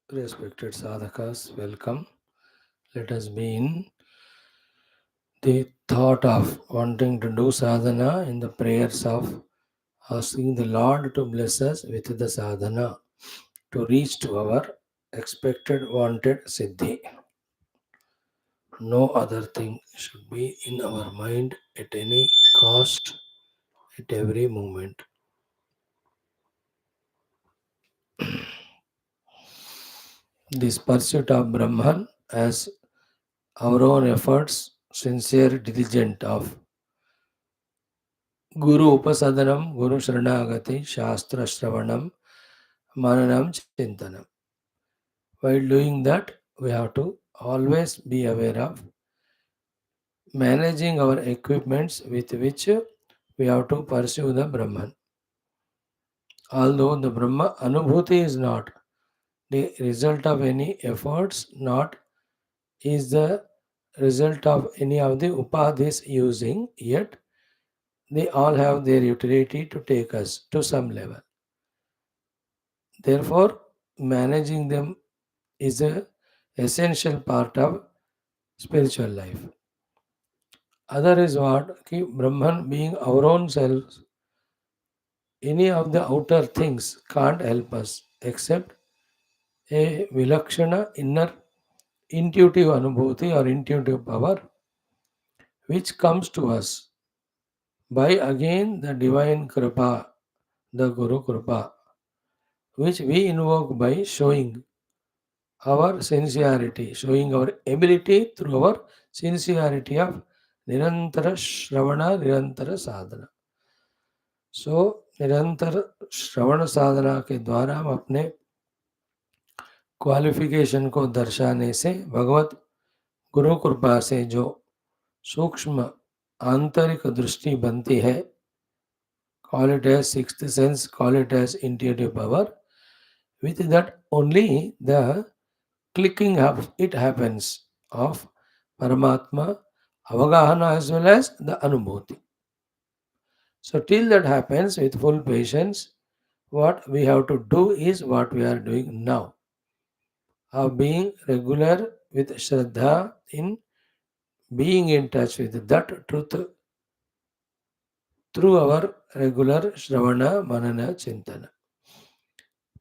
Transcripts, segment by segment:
Respected sadhakas, welcome. Let us be in the thought of wanting to do sadhana in the prayers of asking the Lord to bless us with the sadhana to reach to our expected wanted siddhi. No other thing should be in our mind at any cost, at every moment. This pursuit of Brahman as our own efforts, sincere, diligent of Guru Upasadanam, Guru Sharanagati, Shastra Shravanam, Mananam Chintanam. While doing that, we have to always be aware of managing our equipments with which we have to pursue the Brahman. Although the Brahma Anubhuti is not the result of any efforts, not is the result of any of the upadhis using, yet they all have their utility to take us to some level. Therefore, managing them is a essential part of spiritual life. Other is what? Ki Brahman being our own selves, any of the outer things can't help us except a vilakshana inner intuitive anubhuti or intuitive power which comes to us by again the divine kripa, the Guru kripa, which we invoke by showing our sincerity, showing our ability through our sincerity of Nirantara Shravana, Nirantara Sadhana. सो निरंतर श्रवण साधना के द्वारा हम अपने qualification को दर्शाने से भगवत गुरु कृपा से जो सूक्ष्म आंतरिक दृष्टि बनती है, call it as sixth sense, call it as intuitive power, with that only the clicking up it happens of Paramatma Avagahana as well as the Anubhuti. So till that happens with full patience, what we have to do is what we are doing now, of being regular with Shraddha in being in touch with that truth through our regular Shravana, Manana, Chintana.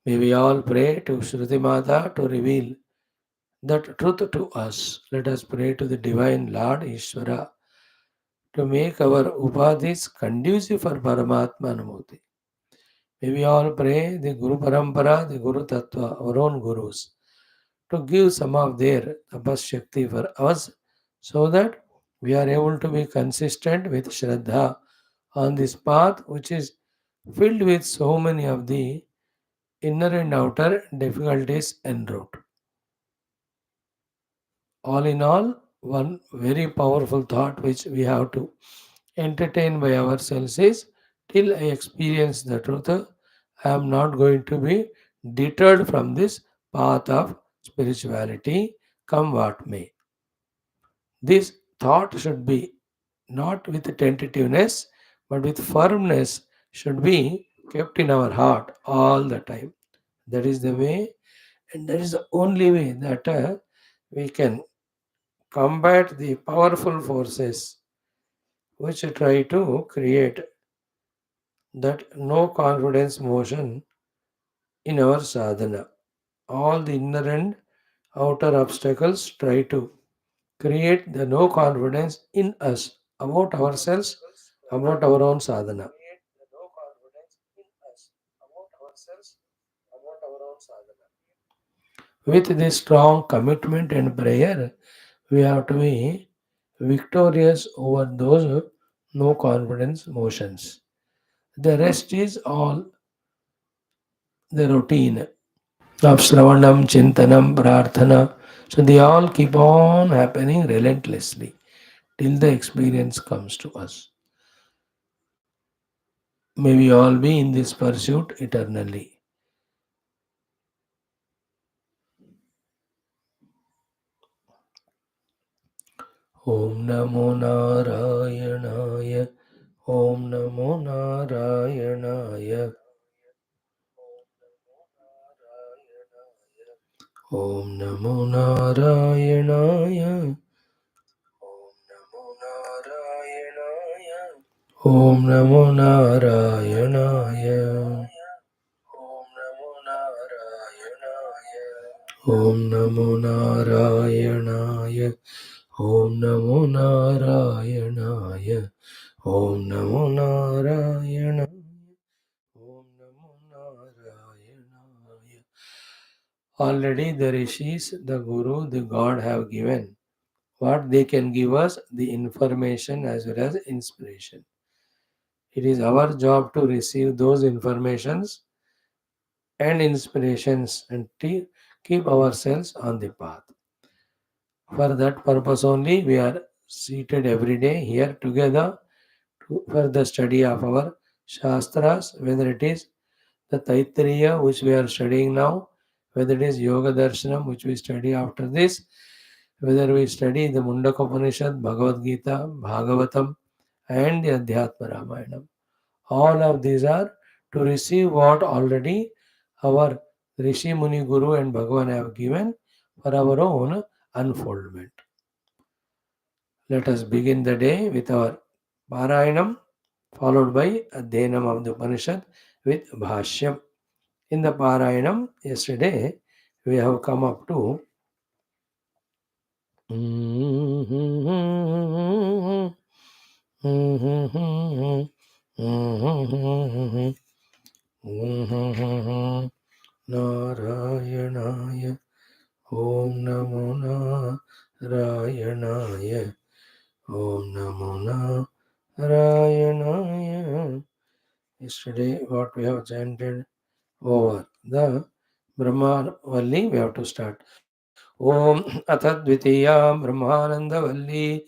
May we all pray to Shruti Mata to reveal that truth to us. Let us pray to the Divine Lord Ishvara to make our upadhis conducive for Paramatma Anumoti. May we all pray the Guru Parampara, the Guru Tattva, our own Gurus, to give some of their tapas shakti for us so that we are able to be consistent with Shraddha on this path which is filled with so many of the inner and outer difficulties en route. All in all, one very powerful thought which we have to entertain by ourselves is till I experience the truth, I am not going to be deterred from this path of spirituality, come what may. This thought should be not with tentativeness, but with firmness, should be kept in our heart all the time. That is the way, and that is the only way that we can combat the powerful forces which try to create that no confidence motion in our sadhana. All the inner and outer obstacles try to create the no confidence in us about ourselves, about our own sadhana. With this strong commitment and prayer, we have to be victorious over those no confidence motions. The rest is all the routine of Shravanam, Chintanam, Prarthana. So they all keep on happening relentlessly till the experience comes to us. May we all be in this pursuit eternally. Om Namo Narayanaya. Om Namo Narayanaya. Om Namo Narayanaya. Om Namo Narayanaya. Om Namo Narayanaya. Om Namo Narayanaya. Om Namo Narayanaya. Om Namo Narayanaya. Om Namo Narayana. Om Namo Narayana. Already the rishis, the guru, the God have given what they can give us, the information as well as inspiration. It is our job to receive those informations and inspirations and keep ourselves on the path. For that purpose only, we are seated every day here together for the study of our Shastras, whether it is the Taittiriya, which we are studying now, whether it is Yoga Darshanam, which we study after this, whether we study the Mundaka Upanishad, Bhagavad Gita, Bhagavatam, and the Adhyatma Ramayanam. All of these are to receive what already our Rishi Muni Guru and Bhagavan have given for our own unfoldment. Let us begin the day with our Parayanam, followed by Adhyanam of the Upanishad with Bhashyam. In the Parayanam, yesterday we have come up to Narayanaya Om Namo Narayanaya Om Namo Narayanaya. Yesterday, what we have chanted over the Brahma Valli, we have to start. Om अथ द्वितीयां ब्रह्मानन्दवल्ली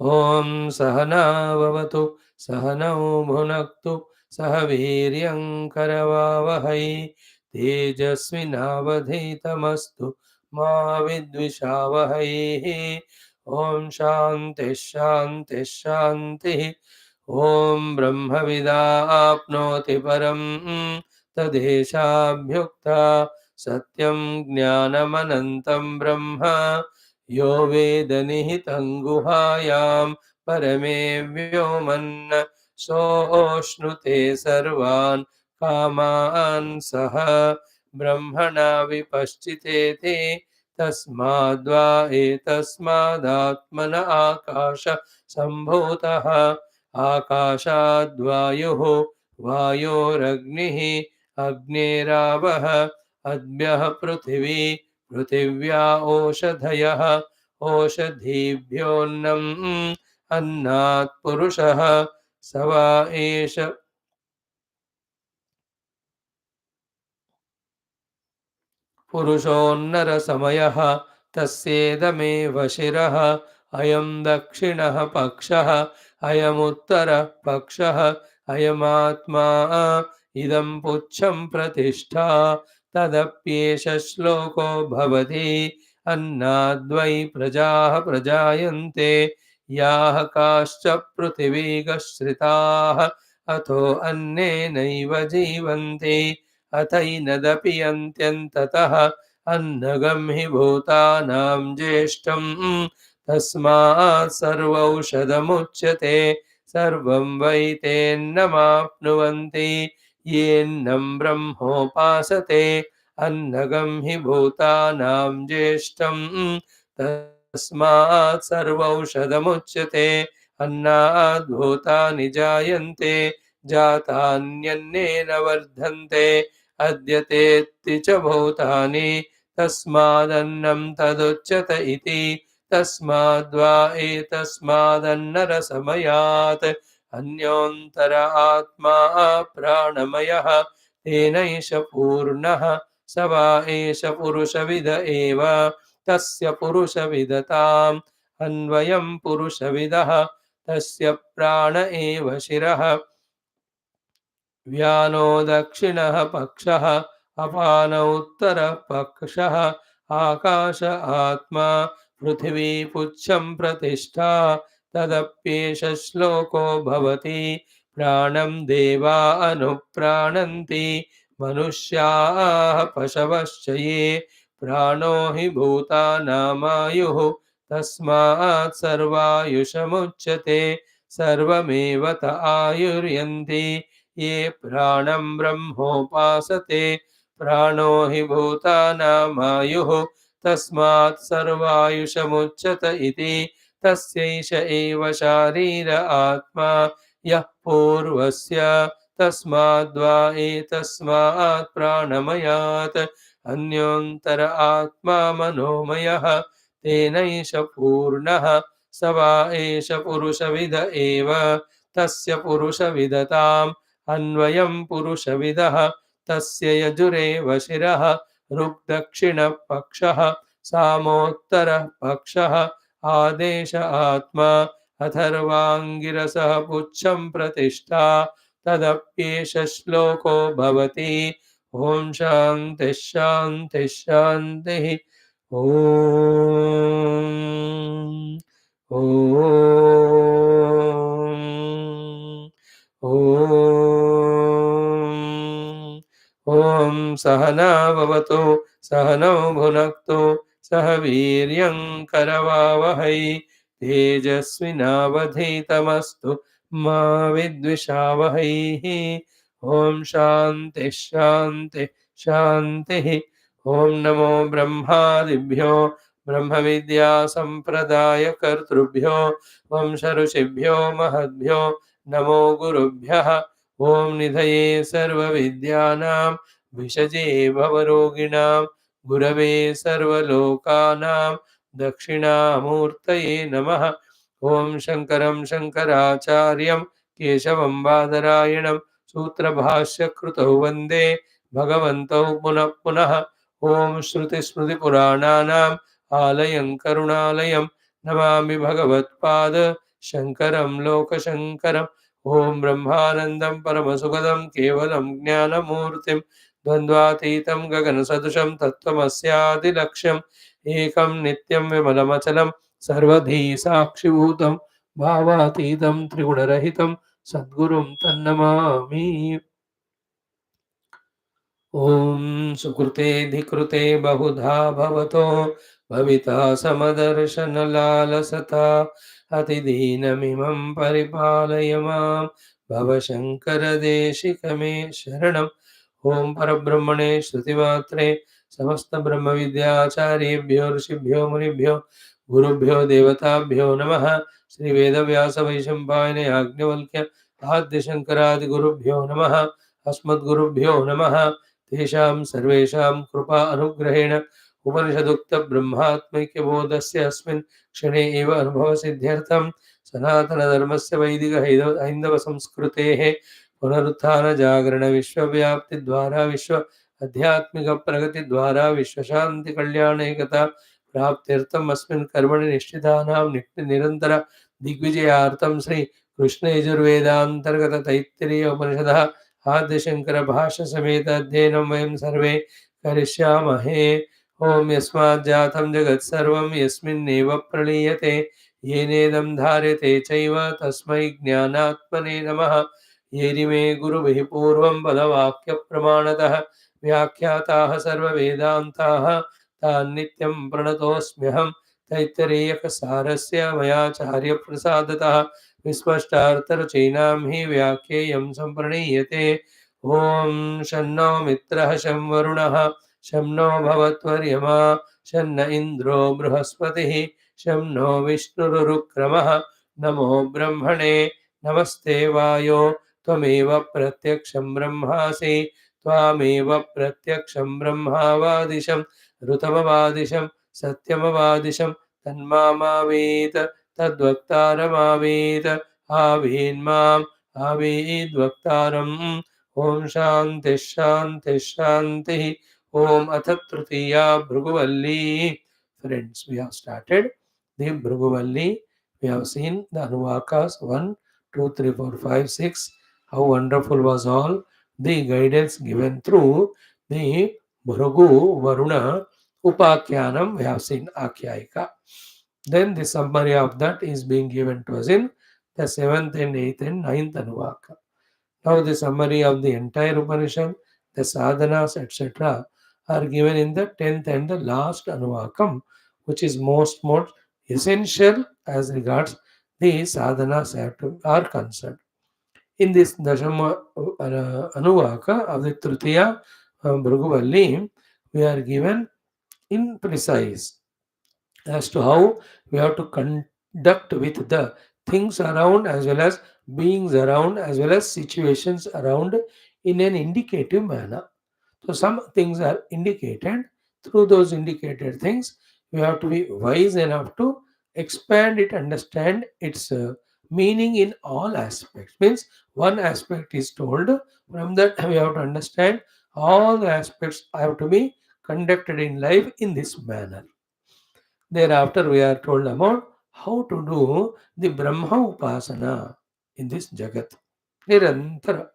ॐ सहना भवतु सहनौ भुनक्तु सह वीर्यं करवावहै तेजस्विनावधीतमस्तु मा विद्विषावहै ॐ शान्तिः शान्तिः शान्तिः ॐ ब्रह्मविदाप्नोति परं तदेशाभ्युक्ता सत्यं ज्ञानमनन्तं ब्रह्म यो वेदनिहितं गुहायां परमे व्योमन् सोऽश्नुते सर्वान् कामान् सह ब्रह्मणा विपश्चितेति तस्माद्वा एतस्मादात्मन आकाश सम्भूतः आकाशाद्वायुः वायोरग्निः अग्नेरावः अद्भ्यः पृथिवी पृथिव्या ओषधयः ओषधीभ्योऽन्नम् अन्नात् पुरुषः स वा एष पुरुषोन्नरसमयः तस्येदमेव शिरः अयं दक्षिणः पक्षः अयमुत्तरः पक्षः अयमात्मा इदं पुच्छं प्रतिष्ठा तदप्येष श्लोको भवति अन्नाद्वै प्रजाः प्रजायन्ते याः काश्च पृथिवीगश्रिताः अथो अन्नेनैव जीवन्ति अथैनदपि यन्त्यन्ततः अन्नगं हि भूतानां ज्येष्ठं तस्मात् सर्वौषधमुच्यते सर्वं वै तेन्नमाप्नुवन्ति येन्नं ब्रह्मोपासते अन्नगं हि भूतानां ज्येष्ठं तस्मात् सर्वौषधमुच्यते अन्नाद् भूतानि जायन्ते जातान्यन्नेन वर्धन्ते अद्यतेत्ति च भूतानि तस्मादन्नं तदुच्यत इति तस्माद्वा एतस्मादन्नरसमयात् अन्योऽन्तर आत्मा प्राणमयः तेनैष पूर्णः स वा एष पुरुषविद एव तस्य पुरुषविदताम् अन्वयं पुरुषविदः तस्य प्राण एव शिरः व्यानो दक्षिणः पक्षः अपान उत्तरः पक्षः आकाश आत्मा पृथिवी पुच्छं प्रतिष्ठा तदप्येष श्लोको भवति प्राणं देवा अनुप्राणन्ति मनुष्याः पशवश्च ये प्राणो हि भूतानामायुः तस्मात् सर्वायुषमुच्यते सर्वमेव त आयुर्यन्ति ये प्राणं ब्रह्मोपासते प्राणो हि भूतानामायुः तस्मात् सर्वायुषमुच्यत इति तस्यैष एव शारीर आत्मा यः पूर्वस्य तस्माद्वा एतस्मात् प्राणमयात् अन्योन्तर आत्मा मनोमयः तेनैष पूर्णः स वा एष पुरुषविद एव तस्य पुरुषविदताम् अन्वयं पुरुषविदः तस्य यजुरेव शिरः ऋक्दक्षिणः पक्षः सामोत्तरः पक्षः आदेश आत्मा अथर्वाङ्गिरसः पुच्छं प्रतिष्ठा तदप्येष श्लोको भवति ॐ शान्तिः शान्तिः शान्तिः ॐ ॐ सहना भवतु सहनौ भुनक्तु सह वीर्यं करवावहै तेजस्विनावधीतमस्तु मा विद्विषावहैः ॐ शान्तिः शान्तिः शान्तिः ॐ नमो ब्रह्मादिभ्यो ब्रह्मविद्या सम्प्रदायकर्तृभ्यो वंशऋषिभ्यो महद्भ्यो नमो गुरुभ्यः ॐ निधये सर्वविद्यानां विषजे भवरोगिणां गुरवे सर्वलोकानां दक्षिणामूर्तये नमः ॐ शङ्करं शङ्कराचार्यं केशवं बादरायणं सूत्रभाष्यकृतौ वन्दे भगवन्तौ पुनः पुनः ॐ श्रुतिस्मृतिपुराणानाम् आलयं करुणालयं नमामि भगवत्पाद शङ्करं लोकशङ्करम् ॐ ब्रह्मानन्दं परमसुखदं केवलं ज्ञानमूर्तिं द्वन्द्वातीतं गगनसदृशं तत्त्वमस्यादिलक्ष्यम् एकं नित्यं विमलमचलं सर्वधी साक्षिभूतं भावातीतं त्रिगुणरहितं सद्गुरुं तन्नमामि ॐ सुकृतेऽधिकृते बहुधा भवतो भविता समदर्शनलालसता अतिदीनमिमं परिपालय मां भवशङ्करदेशिक मे शरणम् ॐ परब्रह्मणे श्रुतिमात्रे समस्तब्रह्मविद्याचार्येभ्यो ऋषिभ्यो मुनिभ्यो गुरुभ्यो देवताभ्यो नमः श्रीवेदव्यासवैशम्पायन याज्ञवल्क्य आद्यशङ्करादिगुरुभ्यो नमः अस्मद्गुरुभ्यो नमः तेषां सर्वेषां कृपा अनुग्रहेण उपनिषदुक्तब्रह्मात्मैक्यबोधस्य अस्मिन् क्षणे एव अनुभवसिद्ध्यर्थं सनातनधर्मस्य वैदिकहैन्दवसंस्कृतेः पुनरुत्थानजागरणविश्वव्याप्तिद्वारा विश्व आध्यात्मिकप्रगतिद्वारा विश्वशान्तिकल्याणैकता प्राप्त्यर्थम् अस्मिन् कर्मणि निष्ठितानां निरन्तर दिग्विजयार्थं श्री कृष्णयजुर्वेदान्तर्गत तैत्तिरीय उपनिषदः आद्यशङ्कर भाष्य समेत अध्ययनं वयं सर्वे करिष्यामहे ॐ यस्मात् जातं जगत् सर्वं यस्मिन्नेव प्रलीयते येनेदं धार्यते चैव तस्मै ज्ञानात्मने नमः येरिमे गुरुभिः पूर्वं बलवाक्यप्रमाणतः व्याख्याताः सर्ववेदान्ताः तान् नित्यं प्रणतोऽस्म्यहं तैत्तिरीयकसारस्य मयाचार्यप्रसादतः विस्पष्टार्थरचयिनां हि व्याख्येयं सम्प्रणीयते ॐ शन्नो मित्रः शं वरुणः शं नो भवत्वर्यमा शन्न इन्द्रो बृहस्पतिः शं नो विष्णुरुक्रमः नमो ब्रह्मणे नमस्ते वायो त्वमेव प्रत्यक्षं ब्रह्मासि त्वामेव प्रत्यक्षं ब्रह्मावादिशं ऋतमवादिशं सत्यमवादिशं तन्मामावेत तद्वक्तारमावेत आवीन्माम् आवीद्वक्तारम् ॐ शान्तिः शान्तिः शान्तिः ॐ अथ तृतीया Bhriguvalli. Friends, we have started the Bhruguvalli. We have seen the Anuvakas 1, 2, 3, 4, 5, 6. How wonderful was all the guidance given through the Bhrugu Varuna Upakyanam. We have seen Akyayika. Then the summary of that is being given to us in the 7th and 8th and 9th Anuvaka. Now the summary of the entire Upanishad, the sadhanas, etc. are given in the 10th and the last Anuvakam, which is most essential as regards the sadhanas are concerned. In this Dashama Anuvaka of the Tritiya Bhrugu Valli, we are given in precise as to how we have to conduct with the things around as well as beings around as well as situations around in an indicative manner. So some things are indicated. Through those indicated things, we have to be wise enough to expand it, understand its meaning in all aspects. Means one aspect is told, from that we have to understand all the aspects have to be conducted in life in this manner. Thereafter, we are told about how to do the Brahma Upasana in this Jagat. Nirantara.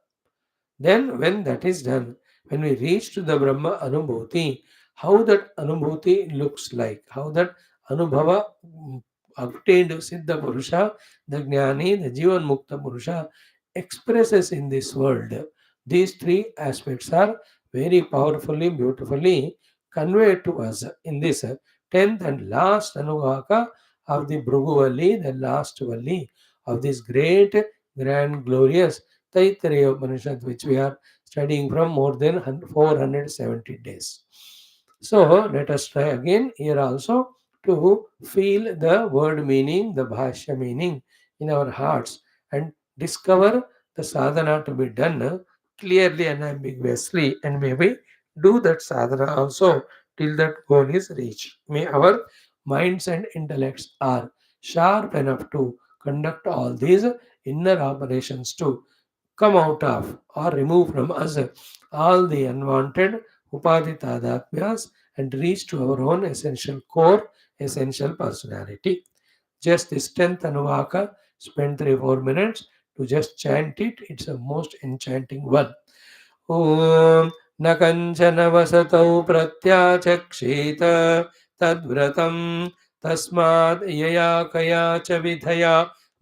Then, when that is done, when we reach to the Brahma Anubhuti, how that Anubhuti looks like, how that Anubhava obtained Siddha Purusha, the Jnani, the Jivan Mukta Purusha expresses in this world. These three aspects are very powerfully, beautifully conveyed to us in this 10th and last Anuvaka of the Bhrugu Valli, the last Valli of this great, grand, glorious Taittiriya Upanishad, which we are studying from more than 470 days. So let us try again here also to feel the word meaning, the Bhashya meaning in our hearts and discover the sadhana to be done clearly and ambiguously, and maybe do that sadhana also till that goal is reached. May our minds and intellects are sharp enough to conduct all these inner operations to come out of or remove from us all the unwanted upadhi tadatmyas and reach to our own essential core, essential personality. Just this 10th Anuvaka, spend 3-4 minutes to just chant it. It's a most enchanting one. ॐ न कञ्चन वसतौ प्रत्याचक्षेत तद्व्रतं तस्माद् यया कया च विधया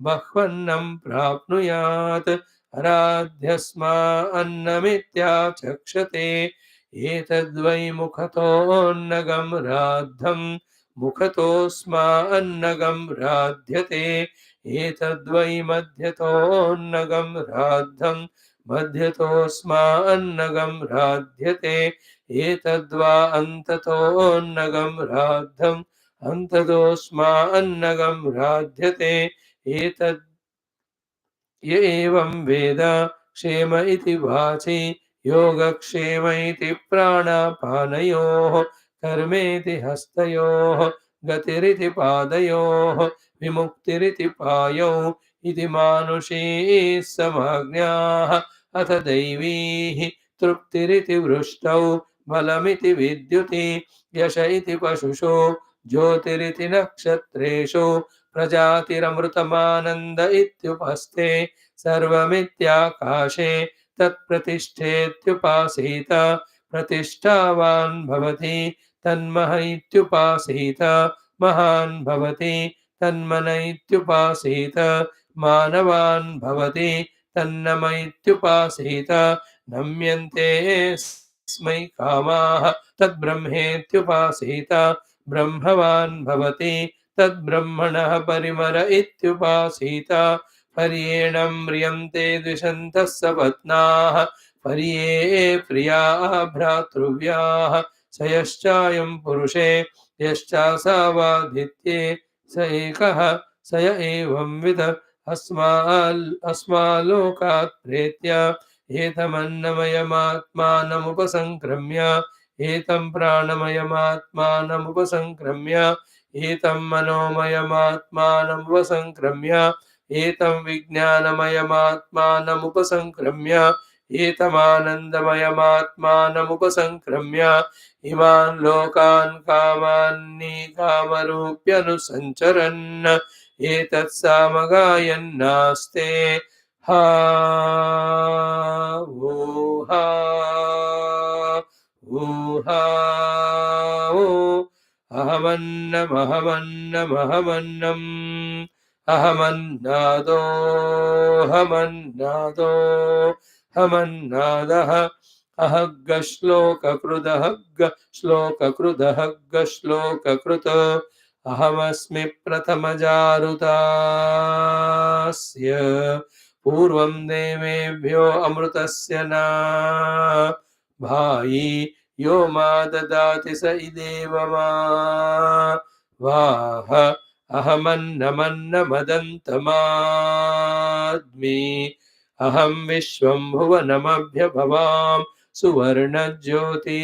बह्वन्नं प्राप्नुयात् अराध्यस्मा अन्नमित्याचक्षते एतद्वै मुखतोऽन्नगं राद्धं मुखतोऽस्मा अन्नगं राध्यते एतद्वै मध्यतोऽन्नगं राद्धं मध्यतोऽस्मान्नगं राध्यते एतद्वा अन्ततोऽन्नगं राद्धम् अन्ततोऽस्मान्नगं राध्यते एतद् य एवं वेद क्षेम इति वाचि योगक्षेम इति प्राणापानयोः कर्मेति हस्तयोः गतिरिति पादयोः विमुक्तिरिति पायौ इति मानुषी समाज्ञाः अथ दैवीः तृप्तिरिति वृष्टौ बलमिति विद्युति यश इति पशुषु ज्योतिरिति नक्षत्रेषु प्रजातिरमृतमानन्द इत्युपस्थे सर्वमित्याकाशे तत्प्रतिष्ठेत्युपासीत प्रतिष्ठावान् भवति तन्मह इत्युपासीत महान् भवति तन्मन इत्युपासीत मानवान् भवति तन्नम इत्युपासीत नम्यन्ते स्मै कामाः तद्ब्रह्मेत्युपासीत ब्रह्मवान् भवति तद्ब्रह्मणः परिमर इत्युपासीत पर्येणं म्रियन्ते द्विषन्तः सपत्नाः पर्ये प्रियाः भ्रातृव्याः स यश्चायं पुरुषे यश्चासावादित्ये स एकः स य एवंविद अस्मालोकात् प्रेत्य एतमन्नमयमात्मानमुपसङ्क्रम्य एतं प्राणमयमात्मानमुपसङ्क्रम्य एतं मनोमयमात्मानमुपसङ्क्रम्य एतं विज्ञानमयमात्मानमुपसङ्क्रम्य एतमानन्दमयमात्मानमुपसङ्क्रम्य इमान् लोकान् कामान्नि कामरूप्यनुसञ्चरन् एतत् सामगायन्नास्ते हा वोहा वोहा वो अहमन्नमहमन्नमहमन्नम् अहमन्नादो हमन्नादः ahagga shloka krudahagga shloka krudahagga shloka kruta ahamasmi pratamajarutasya पूर्वं देवेभ्यो अमृतस्य ना भाई यो मा ददाति स इदेव मा वाह अहमन्नमन्नमदन्तमाद्मि अहं विश्वं भुवनमभ्यभवां सुवर्णज्योतिः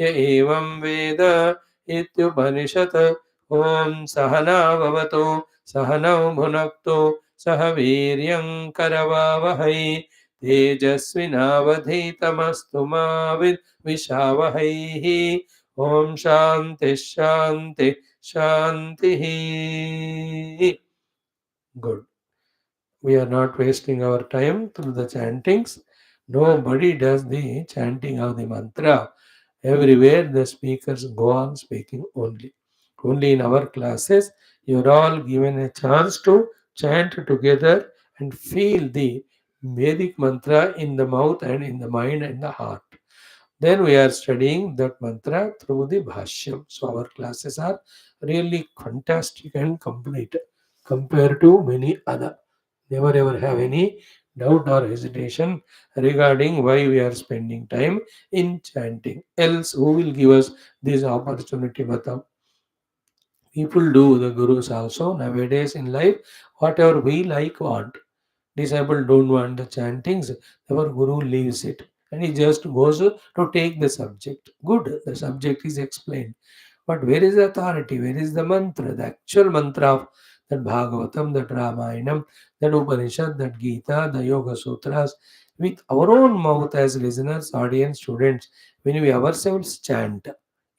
य एवं वेद इत्युपनिषत् ॐ सहना भवतु सहनौ भुनक्तु सह वीर्यं करवावहै तेजस्विनावधीतमस्तु मा विद्विषावहैः ॐ शान्ति शान्ति शान्तिः. Good. We are not wasting our time through the chantings. Nobody does the chanting of the mantra. Everywhere the speakers go on speaking only. Only in our classes, you are all given a chance to chant together and feel the Vedic mantra in the mouth and in the mind and the heart. Then we are studying that mantra through the Bhashyam. So our classes are really fantastic and complete compared to many other. Never ever have any doubt or hesitation regarding why we are spending time in chanting. Else, who will give us this opportunity? Bata? People do, the gurus also nowadays in life, whatever we like, want. Disabled don't want the chantings, our guru leaves it and he just goes to take the subject. Good, the subject is explained. But where is the authority? Where is the mantra? The actual mantra of that Bhagavatam, that Ramayanam, that Upanishad, that Gita, the Yoga Sutras, with our own mouth as listeners, audience, students, when we ourselves chant,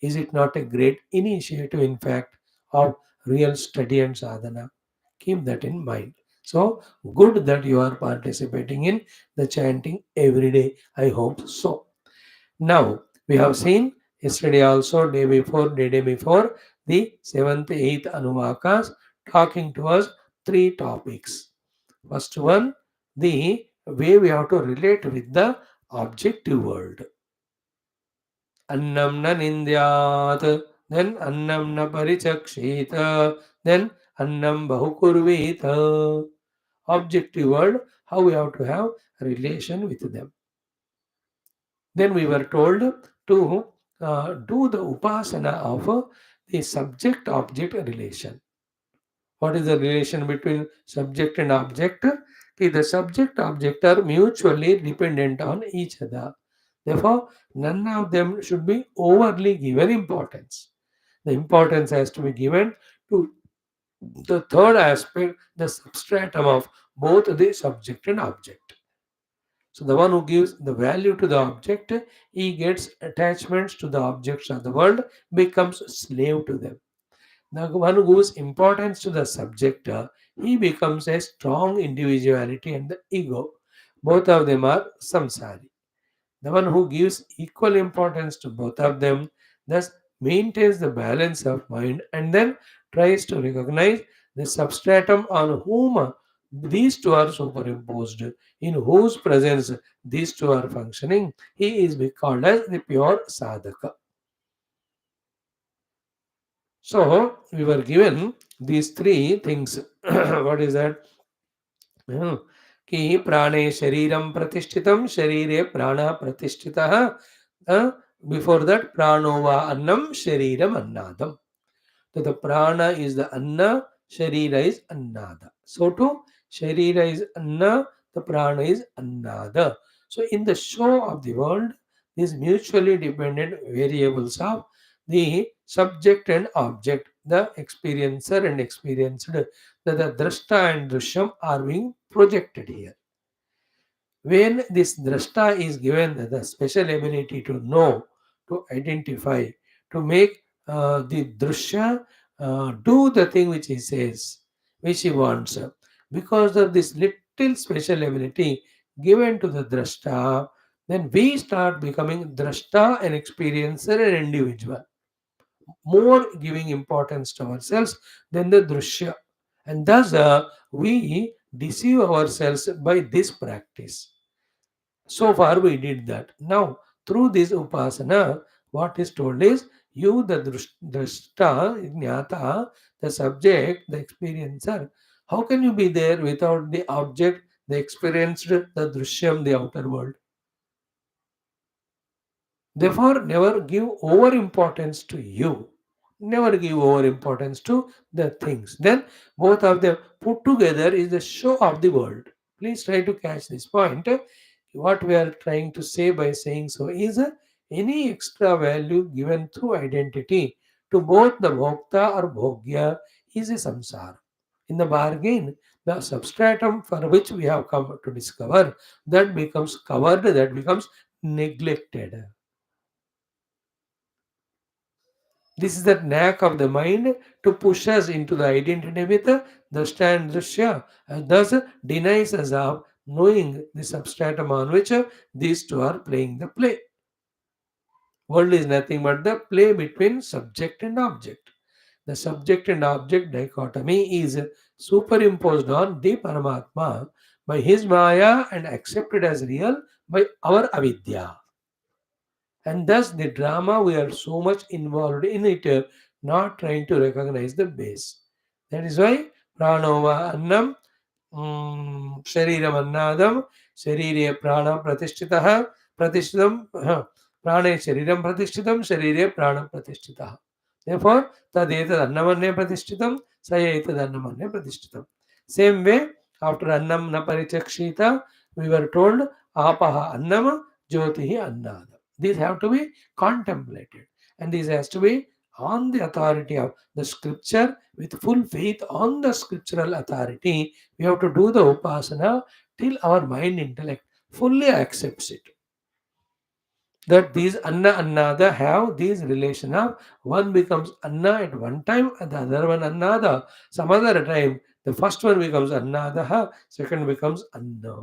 is it not a great initiative, in fact, of real study and sadhana? Keep that in mind. So, good that you are participating in the chanting every day. I hope so. Now, we have seen yesterday also, day before, the seventh, eighth Anuvakas talking to us three topics. First one, the way we have to relate with the objective world. Annam na nindyat, then annam na parichakshita, then annam bahukurvita. Objective world, how we have to have relation with them. Then we were told to do the upasana of the subject object relation. What is the relation between subject and object? Okay, the subject object are mutually dependent on each other. Therefore, none of them should be overly given importance. The importance has to be given to the third aspect, the substratum of both the subject and object. So the one who gives the value to the object, he gets attachments to the objects of the world, becomes slave to them. The one who gives importance to the subject, he becomes a strong individuality and the ego. Both of them are samsari. The one who gives equal importance to both of them thus maintains the balance of mind and then tries to recognize the substratum on whom these two are superimposed, in whose presence these two are functioning. He is called as the pure sadhaka. So, we were given these three things. What is that? हाँ, कि प्राणे शरीरम प्रतिष्ठितम शरीरे प्राण प्रतिष्ठितः before that प्राणो वा अन्नम शरीरम अन्नादम. So the prana is the anna, sharira is annada. So too, sharira is anna, the prana is annada. So in the show of the world, these mutually dependent variables of the subject and object, the experiencer and experienced, the drashta and drishyam are being projected here. When this drashta is given the special ability to know, to identify, to make the drishya do the thing which he says, which he wants. Because of this little special ability given to the drashta, then we start becoming drashta, an experiencer, an individual, more giving importance to ourselves than the drishya. And thus we deceive ourselves by this practice. So far we did that. Now, through this upasana, what is told is you, the drashta, jnata, the subject, the experiencer. How can you be there without the object, the experienced, the drishyam, the outer world? Therefore, never give over importance to you. Never give over importance to the things. Then both of them put together is the show of the world. Please try to catch this point. What we are trying to say by saying so is any extra value given through identity to both the bhokta or bhogya is a samsara. In the bargain, the substratum for which we have come to discover that becomes covered, that becomes neglected. This is the knack of the mind to push us into the identity with the stand drishya, and thus denies us of knowing the substratum on which these two are playing the play. World is nothing but the play between subject and object. The subject and object dichotomy is superimposed on the Paramatma by his Maya and accepted as real by our avidya. And thus the drama we are so much involved in it, not trying to recognize the base. That is why pranova annam शरीरमन्नादं शरीरे प्राण प्रतिष्ठितः प्रतिष्ठितं प्राणे शरीरं प्रतिष्ठितं शरीरे प्राणं प्रतिष्ठितः therefore तदेतद् अन्नमन्ये प्रतिष्ठितं स एतदन्नमन्ये प्रतिष्ठितं same way after annam na parichakshita we were told apaha annam jyotihi annada. These have to be contemplated and this has to be on the authority of the scripture with full faith on the scriptural authority. We have to do the upasana till our mind intellect fully accepts it. That these anna annada have these relation of one becomes anna at one time and the other one annada some other time. The first one becomes annada, second becomes anna.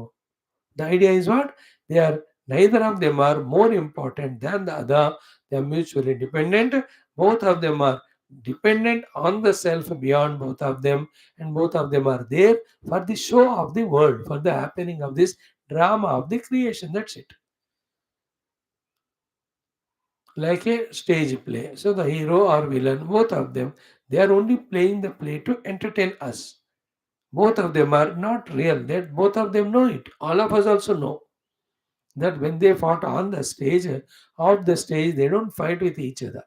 The idea is what? They are neither of them are more important than the other. They are mutually dependent. Both of them are dependent on the self beyond both of them, and both of them are there for the show of the world, for the happening of this drama of the creation. That's it. Like a stage play. So the hero or villain, both of them, they are only playing the play to entertain us. Both of them are not real. That both of them know it. All of us also know that when they fought on the stage, off the stage, they don't fight with each other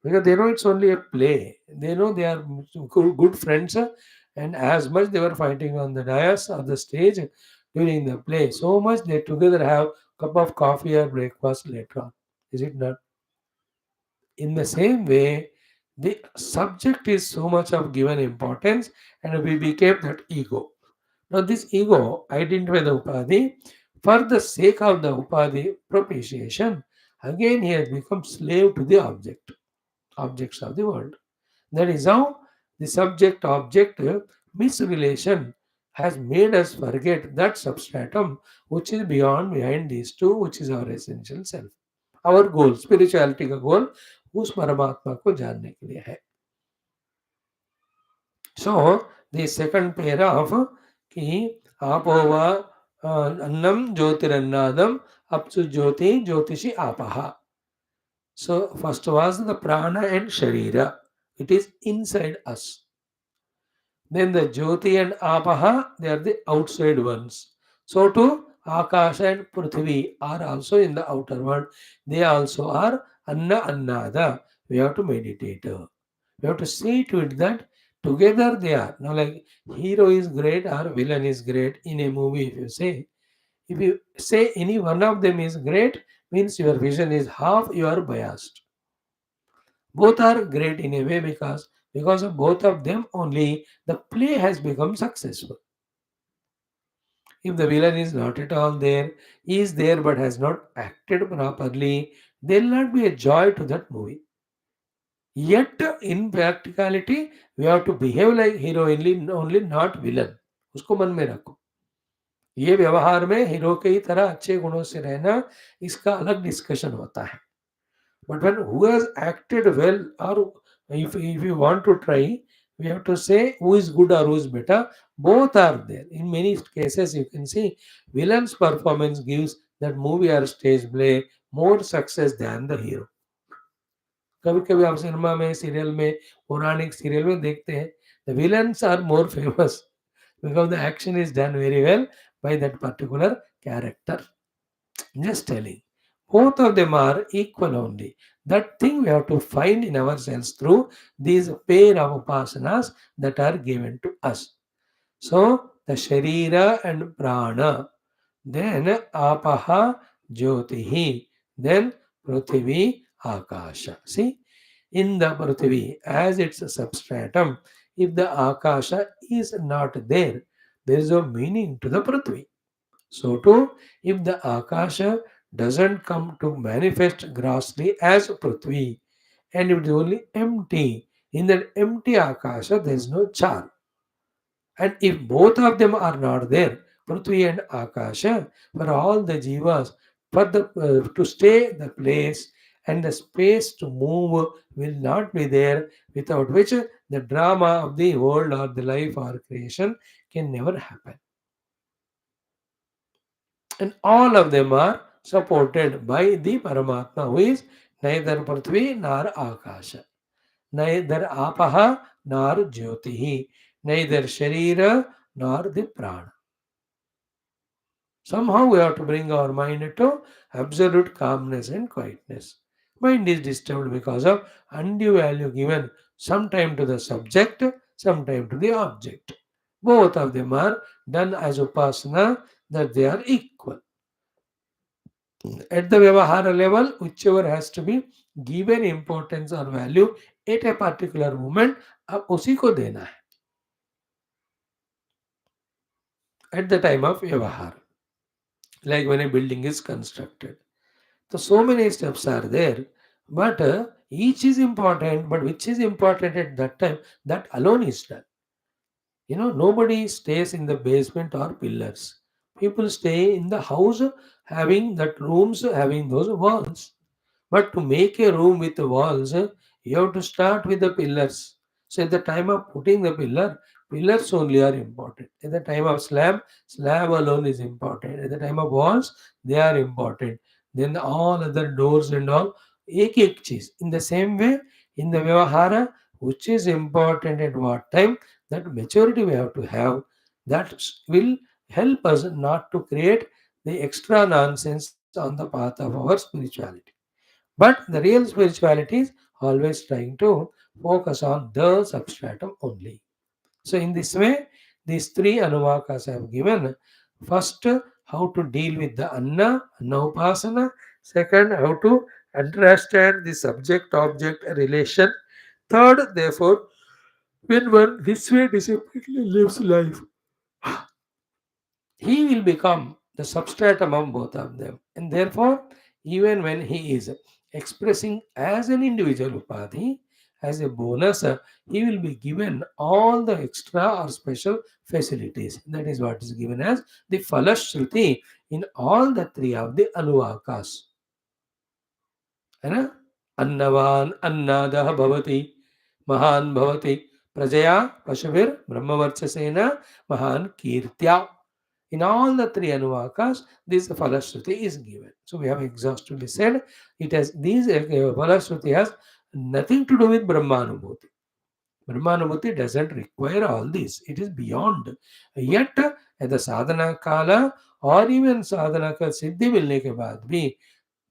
because they know it's only a play. They know they are good friends, and as much they were fighting on the dais or the stage during the play, so much they together have cup of coffee or breakfast later on. Is it not? In the same way, the subject is so much of given importance, and we became that ego. Now, this ego identified the upadhi for the sake of the upadhi propitiation. Again, he has become slave to the objects of the world. That is how the subject object misrelation has made us forget that substratum which is beyond behind these two, which is our essential self. Our goal, spirituality का goal, उस परमात्मा को जानने के लिए है. So, the second paragraph कि आपो annam jyotirannadam apsu jyoti jyotishi apaha. So, first was the prana and sharira. It is inside us. Then the jyoti and apaha, they are the outside ones. So too, akasha and prithvi are also in the outer world. They also are anna annada. We have to meditate. We have to see to it that together they are. Now, like hero is great or villain is great in a movie, if you say any one of them is great, means your vision is half, you are biased. Both are great in a way because of both of them only the play has become successful. If the villain is not at all there, he is there but has not acted properly, there will not be a joy to that movie. Yet in practicality, we have to behave like hero only not villain. उसको मन में रखो. ये व्यवहार में hero के ही तरह अच्छे गुणों से रहना इसका अलग डिस्कशन होता है. But when who has acted well, or if you want to try, we have to say who is good or who is better. Both are there. In many cases, you can see villain's performance gives that movie or stage play more success than the hero. कभी कभी आप cinema में serial में पौराणिक serial में देखते हैं the villains are more famous because the action is done very well by that particular character. Just telling. Both of them are equal only. That thing we have to find in ourselves through these pair of upasanas that are given to us. So, the Sharira and Prana, then Apaha Jyotihi, then Prithvi Akasha. See, in the Prithvi, as its substratum, if the Akasha is not there, there is no meaning to the Prithvi. So too, if the Akasha doesn't come to manifest grossly as Prithvi, and it is only empty, in that empty Akasha there is no char. And if both of them are not there, Prithvi and Akasha, for all the jivas, for the to stay the place and the space to move will not be there, without which the drama of the world or the life or creation can never happen. And all of them are supported by the Paramatma, who is neither Prithvi nor Akasha, neither Apaha nor Jyotihi, neither Sharira nor the Prana. Somehow we have to bring our mind to absolute calmness and quietness. Mind is disturbed because of undue value given sometime to the subject, sometime to the object. Both of them are done as upasana, that they are equal. At the Vyavahara level, whichever has to be given importance or value at a particular moment, अब उसी को देना है at the time of Vyavahara. Like when a building is constructed. So many steps are there, but each is important, but which is important at that time, that alone is done. Nobody stays in the basement or pillars. People stay in the house having that rooms, having those walls. But to make a room with the walls, you have to start with the pillars. So at the time of putting the pillar, pillars only are important. At the time of slab, slab alone is important. At the time of walls, they are important. Then all other doors and all, ek cheez. In the same way, in the Vyavahara, which is important at what time, that maturity we have to have, that will help us not to create the extra nonsense on the path of our spirituality. But the real spirituality is always trying to focus on the substratum only. So, in this way, these three anuvakas have given first how to deal with the anna upasana, second, how to understand the subject object relation, third, therefore, when one this way disciplinedly lives life, he will become the substratum of both of them. And therefore, even when he is expressing as an individual upadhi, as a bonus, he will be given all the extra or special facilities. That is what is given as the falashruti in all the three of the anuvakas. है ना? अन्नवान अन्नादः भवति महान भवति प्रजया पशुभिर ब्रह्मवर्चसेन महान कीर्त्या. In all the three anuvakas, this falashruti is given. So we have exhaustively said it has these falashruti has nothing to do with Brahmanubhuti. Brahmanubhuti doesn't require all this. It is beyond. Yet at the sadhana kala or even sadhana ka siddhi milne ke baad bhi,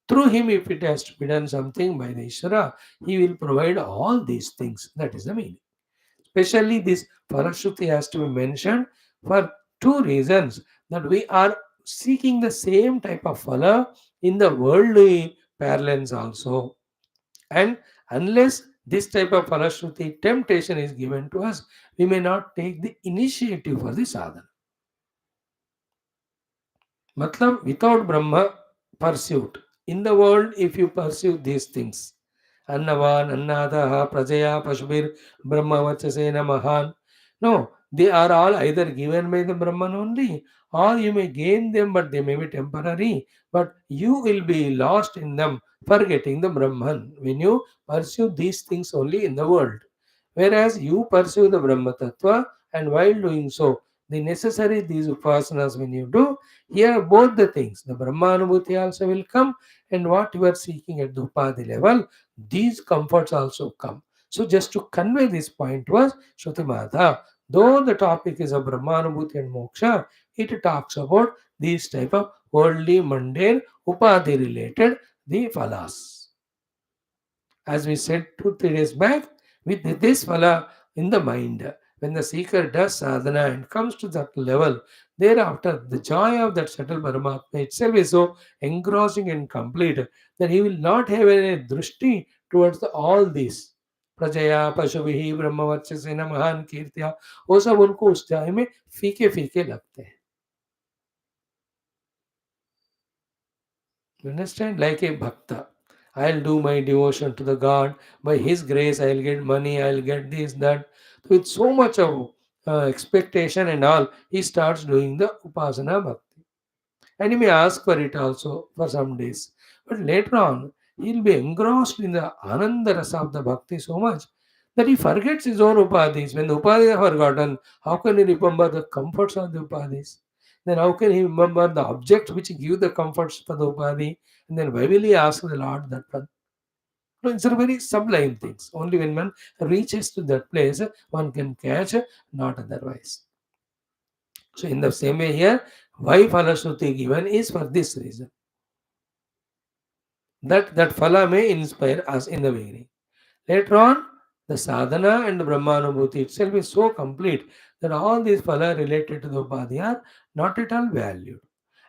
through him, if it has to be done something by the Ishvara, he will provide all these things. That is the meaning. Especially this Parashruti has to be mentioned for two reasons, that we are seeking the same type of phala in the worldly parlance also. And unless this type of Parashruti temptation is given to us, we may not take the initiative for the sadhana. Matlab, without Brahma pursuit, in the world, if you pursue these things, Annavan, Annadaha, Prajaya, Pashubir, Brahma, Vachasena, Mahan, no, they are all either given by the Brahman only, or you may gain them, but they may be temporary, but you will be lost in them, forgetting the Brahman when you pursue these things only in the world. Whereas you pursue the Brahma Tattva, and while doing so, The necessary these upasanas when you do, here both the things, the Brahmanubhuti also will come, and what you are seeking at the Upadhi level, these comforts also come. So just to convey this point was Shruti Mata, though the topic is of Brahmanubhuti and Moksha, it talks about these type of worldly, mundane, Upadhi related, the phalas. As we said 2 3 days back, with this phala in the mind, when the seeker does sadhana and comes to that level, thereafter the joy of that subtle Paramatma itself is so engrossing and complete that he will not have any drushti towards all these. प्रजया पशुभिः ब्रह्मवर्चसेन महान कीर्तिया, वो सब उनको उस time में फीके फीके लगते हैं. You understand? Like a bhakta. I'll do my devotion to the God. By His grace, I'll get money, I'll get this, that. With so much of expectation and all, he starts doing the Upasana Bhakti. And he may ask for it also for some days. But later on, he'll be engrossed in the Ananda Rasa of the Bhakti so much that he forgets his own Upadhis. When the Upadhis are forgotten, how can he remember the comforts of the Upadhis? Then how can he remember the objects which give the comforts for the Upadhi? And then why will he ask the Lord that one? No, it's a very sublime things. Only when one reaches to that place, one can catch, not otherwise. So in the same way here, why Phalashruti given is for this reason. That phala may inspire us in the beginning. Later on, the sadhana and the Brahmanubhuti itself is so complete that all these phala related to the upadhi are not at all valued.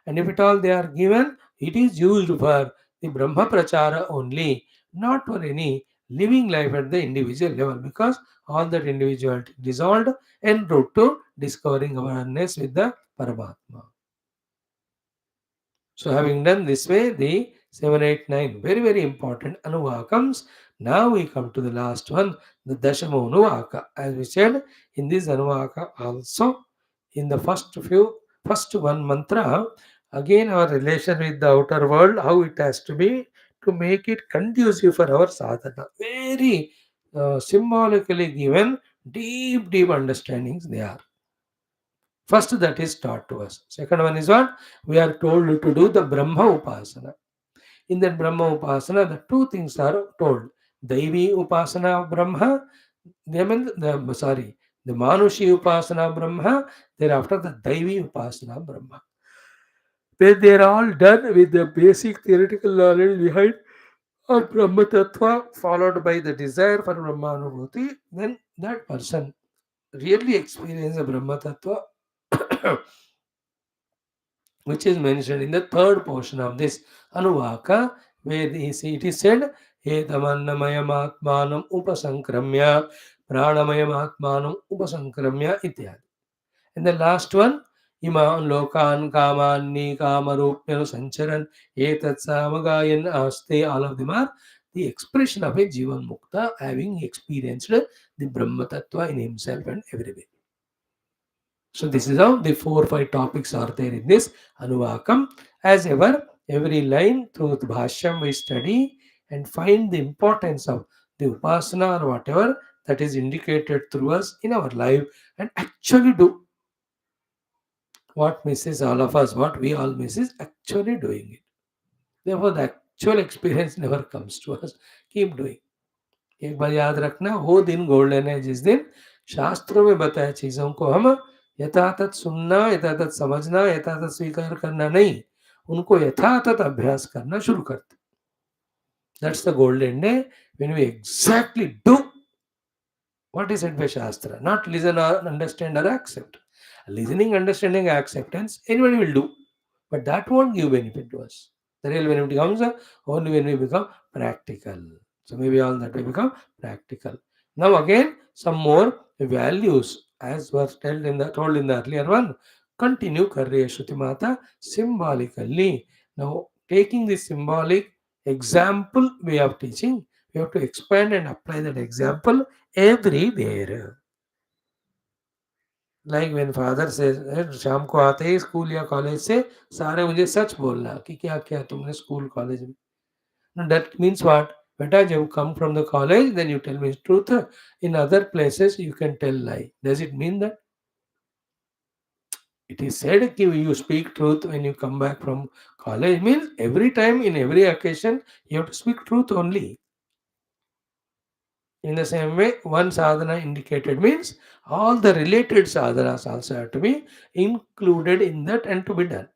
And if at all they are given, it is used for the Brahma Prachara only, not for any living life at the individual level, because all that individuality dissolved en route to discovering awareness with the Paramatma. So, having done this way, the 7, 8, 9, very, very important Anuvakams. Now we come to the last one, the Dashama Anuvaka. As we said, in this Anuvaka also, in the first one mantra, again our relation with the outer world, how it has to be to make it conducive for our sadhana. Very symbolically given, deep, deep understandings they are. First, that is taught to us. Second one is what? We are told to do the Brahma Upasana. In that Brahma Upasana, the two things are told. Daivi Upasana of Brahma, the Manushi Upasana of Brahma, thereafter the Daivi Upasana of Brahma. When they are all done with the basic theoretical knowledge behind of Brahma Tattva, followed by the desire for Brahmanubhuti, then that person really experiences Brahma Tattva which is mentioned in the third portion of this Anuvaka, where it is said, Etamannamayam upasankramya, pranayam upasankramya, ityadi. And the last one, Iman lokan kamanni kamarupyanu sancharan, etat samagayan aste, all of them are the expression of a Jivan Mukta having experienced the Brahma Tattva in himself and everywhere. So this is how the 4 5 topics are there in this Anuvakam. As ever, every line through the Bhashyam we study and find the importance of the Upasana or whatever that is indicated through us in our life and actually do. What misses all of us, what we all miss is actually doing it. Therefore, the actual experience never comes to us. Keep doing. एक बार याद रखना, वो दिन golden है जिस दिन शास्त्रों में बताया चीजों को हम यथातथ सुनना, यथातथ समझना, यथातथ स्वीकार करना नहीं, उनको यथातथ अभ्यास करना शुरू करते. That's the golden day when we exactly do what is said by Shastra, not listen or understand or accept. Listening, understanding, acceptance, anybody will do, but that won't give benefit to us. The real benefit comes only when we become practical. So maybe all that will become practical. Now again, some more values as was told in the earlier one. Continue Karya Shruti Mata symbolically. Now taking this symbolic example way of teaching, we have to expand and apply that example everywhere. Like when father से शाम को आते ही school या college से सारे मुझे सच बोलना कि क्या किया तुमने स्कूल कॉलेज में. That means what? बेटा जब come from the college then you tell me truth, in other places you can tell lie. Does it mean that? It is said कि you speak truth when you come back from college means every time in every occasion you have to speak truth only. In the same way, one sadhana indicated means all the related sadhanas also have to be included in that and to be done.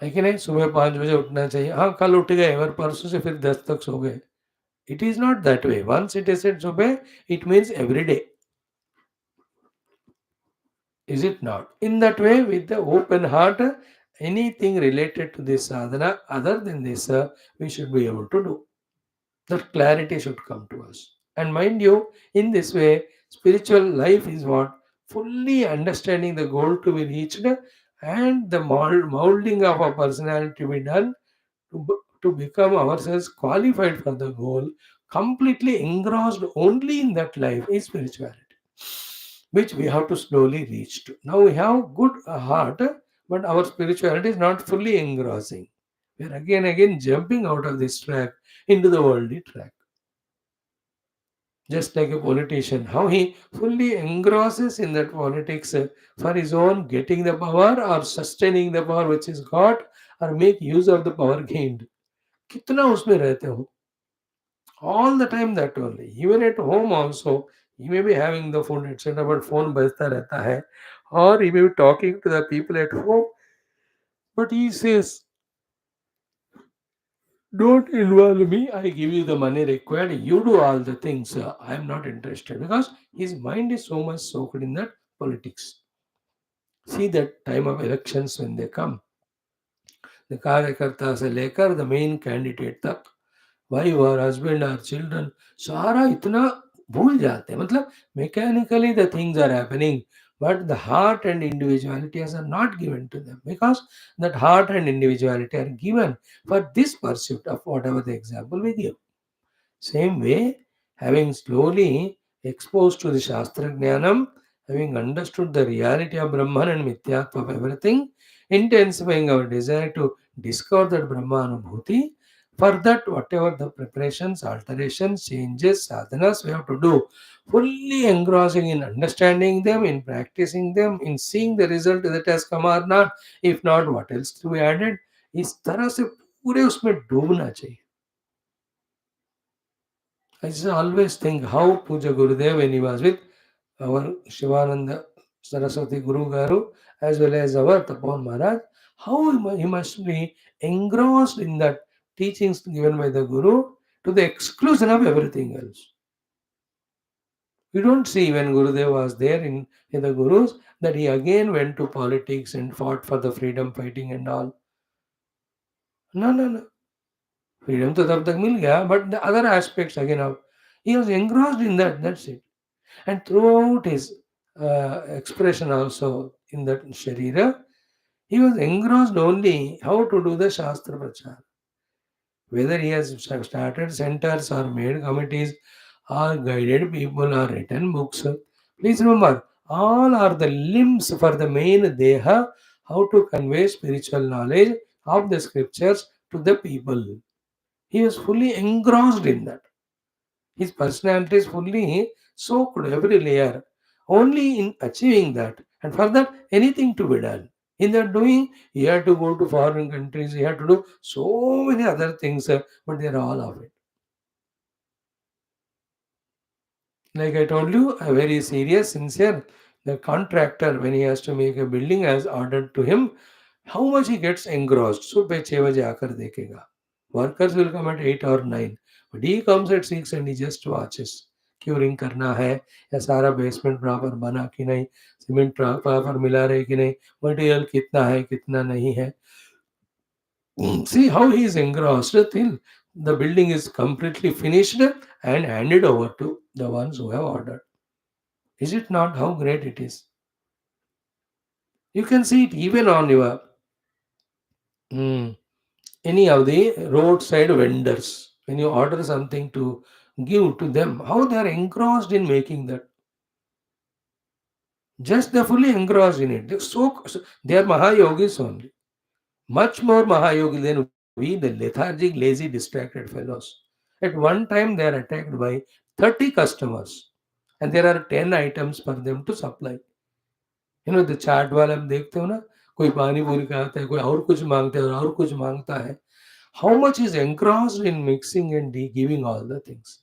है कि नहीं? सुबह 5 बजे उठना चाहिए. हाँ, कल उठ गए और परसों से फिर 10 तक सो गए. It is not that way. Once it is said subah, it means every day. Is it not? In that way, with the open heart, anything related to this sadhana other than this, we should be able to do. That clarity should come to us. And mind you, in this way, spiritual life is what? Fully understanding the goal to be reached and the molding of our personality to be done to become ourselves qualified for the goal, completely engrossed only in that life is spirituality, which we have to slowly reach to. Now we have good heart, but our spirituality is not fully engrossing. We are again jumping out of this track into the worldly track. Just like a politician, how he fully engrosses in that politics for his own getting the power or sustaining the power which is got or make use of the power gained. कितना उसमें रहते हो? All the time that only. Even at home also, he may be having the phone, etc. But phone बजता रहता है, or he may be talking to the people at home. But he says, "Don't involve me. I give you the money required. You do all the things. I am not interested because his mind is so much soaked in that politics. See that time of elections when they come, the कार्यकर्ता से लेकर the main candidate तक wife और husband और children सारा इतना भूल जाते हैं मतलब mechanically the things are happening but the heart and individuality are not given to them because that heart and individuality are given for this pursuit of whatever the example we give. Same way, having slowly exposed to the Shastra Jnanam, having understood the reality of Brahman and Mithyatva of everything, intensifying our desire to discover that Brahmanubhuti, for that, whatever the preparations, alterations, changes, sadhanas we have to do, fully engrossing in understanding them, in practicing them, in seeing the result that has come or not, if not, what else to be added, इस तरह से पूरे उसमें डूबना चाहिए. I just always think how Puja Gurudev, when he was with our Shivananda Saraswati Guru Garu, as well as our Tapon Maharaj, how he must be engrossed in that teachings given by the Guru to the exclusion of everything else. We don't see when Gurudev was there in the Gurus that he again went to politics and fought for the freedom fighting and all. No, no, no. Freedom to तब तक मिल गया, but the other aspects again of he was engrossed in that. That's it. And throughout his expression also in that Sharira, he was engrossed only how to do the Shastra Prachar. Whether he has started centers or made committees or guided people or written books, please remember, all are the limbs for the main Deha, how to convey spiritual knowledge of the scriptures to the people. He was fully engrossed in that. His personality is fully soaked every layer. Only in achieving that, and for that, anything to be done. In that doing, he had to go to foreign countries, he had to do so many other things, but they are all of it. Like I told you, a very serious, sincere, the contractor, when he has to make a building as ordered to him, how much he gets engrossed. सुबह 6 बजे आकर देखेगा. Workers will come at 8 or 9. But he comes at 6 and he just watches. Curing करना है या सारा basement proper बना कि नहीं, सीमेंट प्रॉपर मिला रहे कि नहीं, मटेरियल कितना है कितना नहीं है. See how he is engrossed till the building is completely finished and handed over to the ones who have ordered. Is it not how great it is? You can see it even on your mm, any of the roadside vendors. When you order something to give to them, how they are engrossed in making that. Just they're fully engrossed in it. They are Mahayogis only. Much more Mahayogi than we, the lethargic, lazy, distracted fellows. At one time, they are attacked by 30 customers, and there are 10 items for them to supply. The chaat वाला हम देखते हो ना, कोई पानी पूरी खाता है, कोई और कुछ मांगता है और कुछ मांगता है. How much is engrossed in mixing and giving all the things.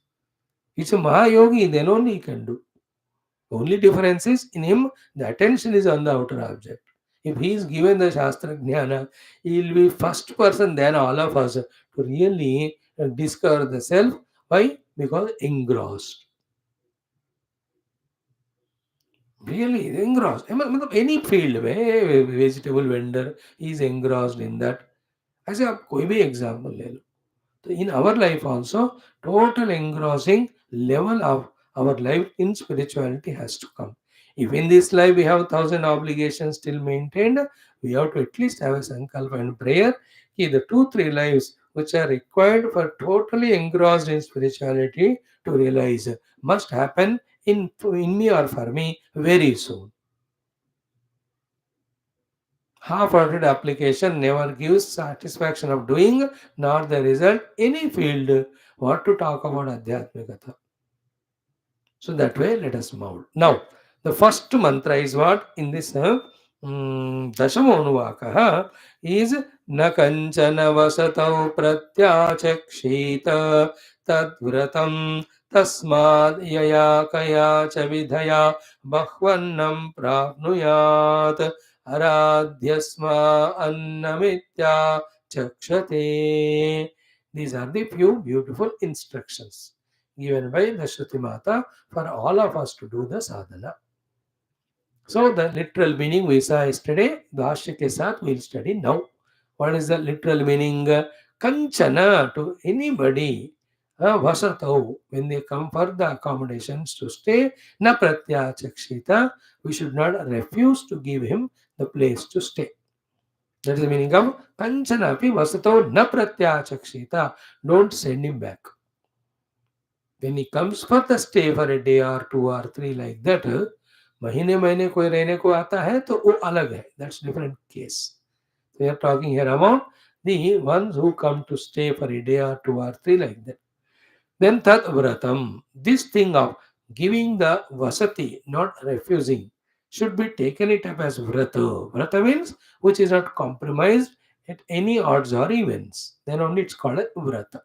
It's a Mahayogi, then only he can do. Only difference is in him, the attention is on the outer object. If he is given the Shastra Jnana, he will be first person than all of us to really discover the self. Why? Because engrossed. Really engrossed. मतलब any field में vegetable vendor is engrossed in that. ऐसे आप कोई भी example ले लो. So in our life also, total engrossing level of our life in spirituality has to come. If in this life we have 1,000 obligations still maintained, we have to at least have a sankalpa and prayer. The 2 3 lives which are required for totally engrossed in spirituality to realize must happen in me or for me very soon. Half-hearted application never gives satisfaction of doing, nor the result any field. What to talk about Adhyatmikata? So that way, let us move. Now, the first mantra is what in this Dashamonuvakaha is Na kanchana vasatau pratyachakshita tadvratam tasmad yaya kaya cha vidhaya bahvannam prapnuyat aradhyasma annamitya chakshate. These are the few beautiful instructions given by the Shruti Mata for all of us to do the sadhana. So the literal meaning we saw yesterday, Bhashya ke saath we'll study now. What is the literal meaning? Kanchana, to anybody, vasatau, when they come for the accommodations to stay, na pratyachakshita, we should not refuse to give him the place to stay. That is the meaning of kanchana api vasatau na pratyachakshita. Don't send him back. When he comes for the stay for a day or 2 or 3 like that, महीने महीने कोई रहने को आता है तो वो अलग है. That's different case. We are talking here about the ones who come to stay for a day or 2 or 3 like that. Then tat vratam, this thing of giving the vasati, not refusing, should be taken it up as vrata. Vrata means which is not compromised at any odds or events. Then only it's called a vrata.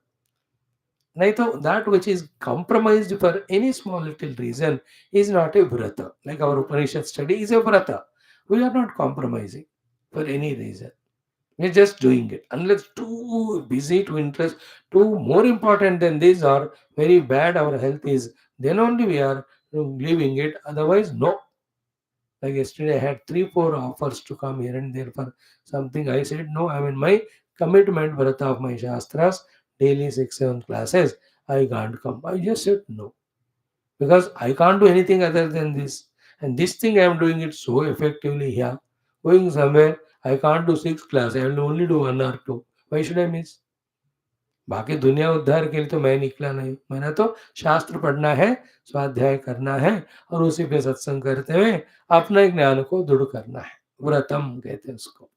Naito, that which is compromised for any small little reason is not a vrata. Like our Upanishad study is a vrata. We are not compromising for any reason. We are just doing it. Unless too busy, too interest, too more important than this or very bad our health is, then only we are leaving it. Otherwise, no. Like yesterday, I had 3 4 offers to come here and there for something. I said, no, I mean, my commitment, Bharata of my Shastras, daily 6 7 classes, I can't come. I just said no. Because I can't do anything other than this. And this thing I am doing it so effectively here. Going somewhere, I can't do 6 classes, I will only do 1 or 2. Why should I miss? बाकी दुनिया उद्धार के लिए तो मैं निकला नहीं. मैंने तो शास्त्र पढ़ना है, स्वाध्याय करना है और उसी पे सत्संग करते हुए अपने ज्ञान को दृढ़ करना है. व्रतम कहते हैं उसको.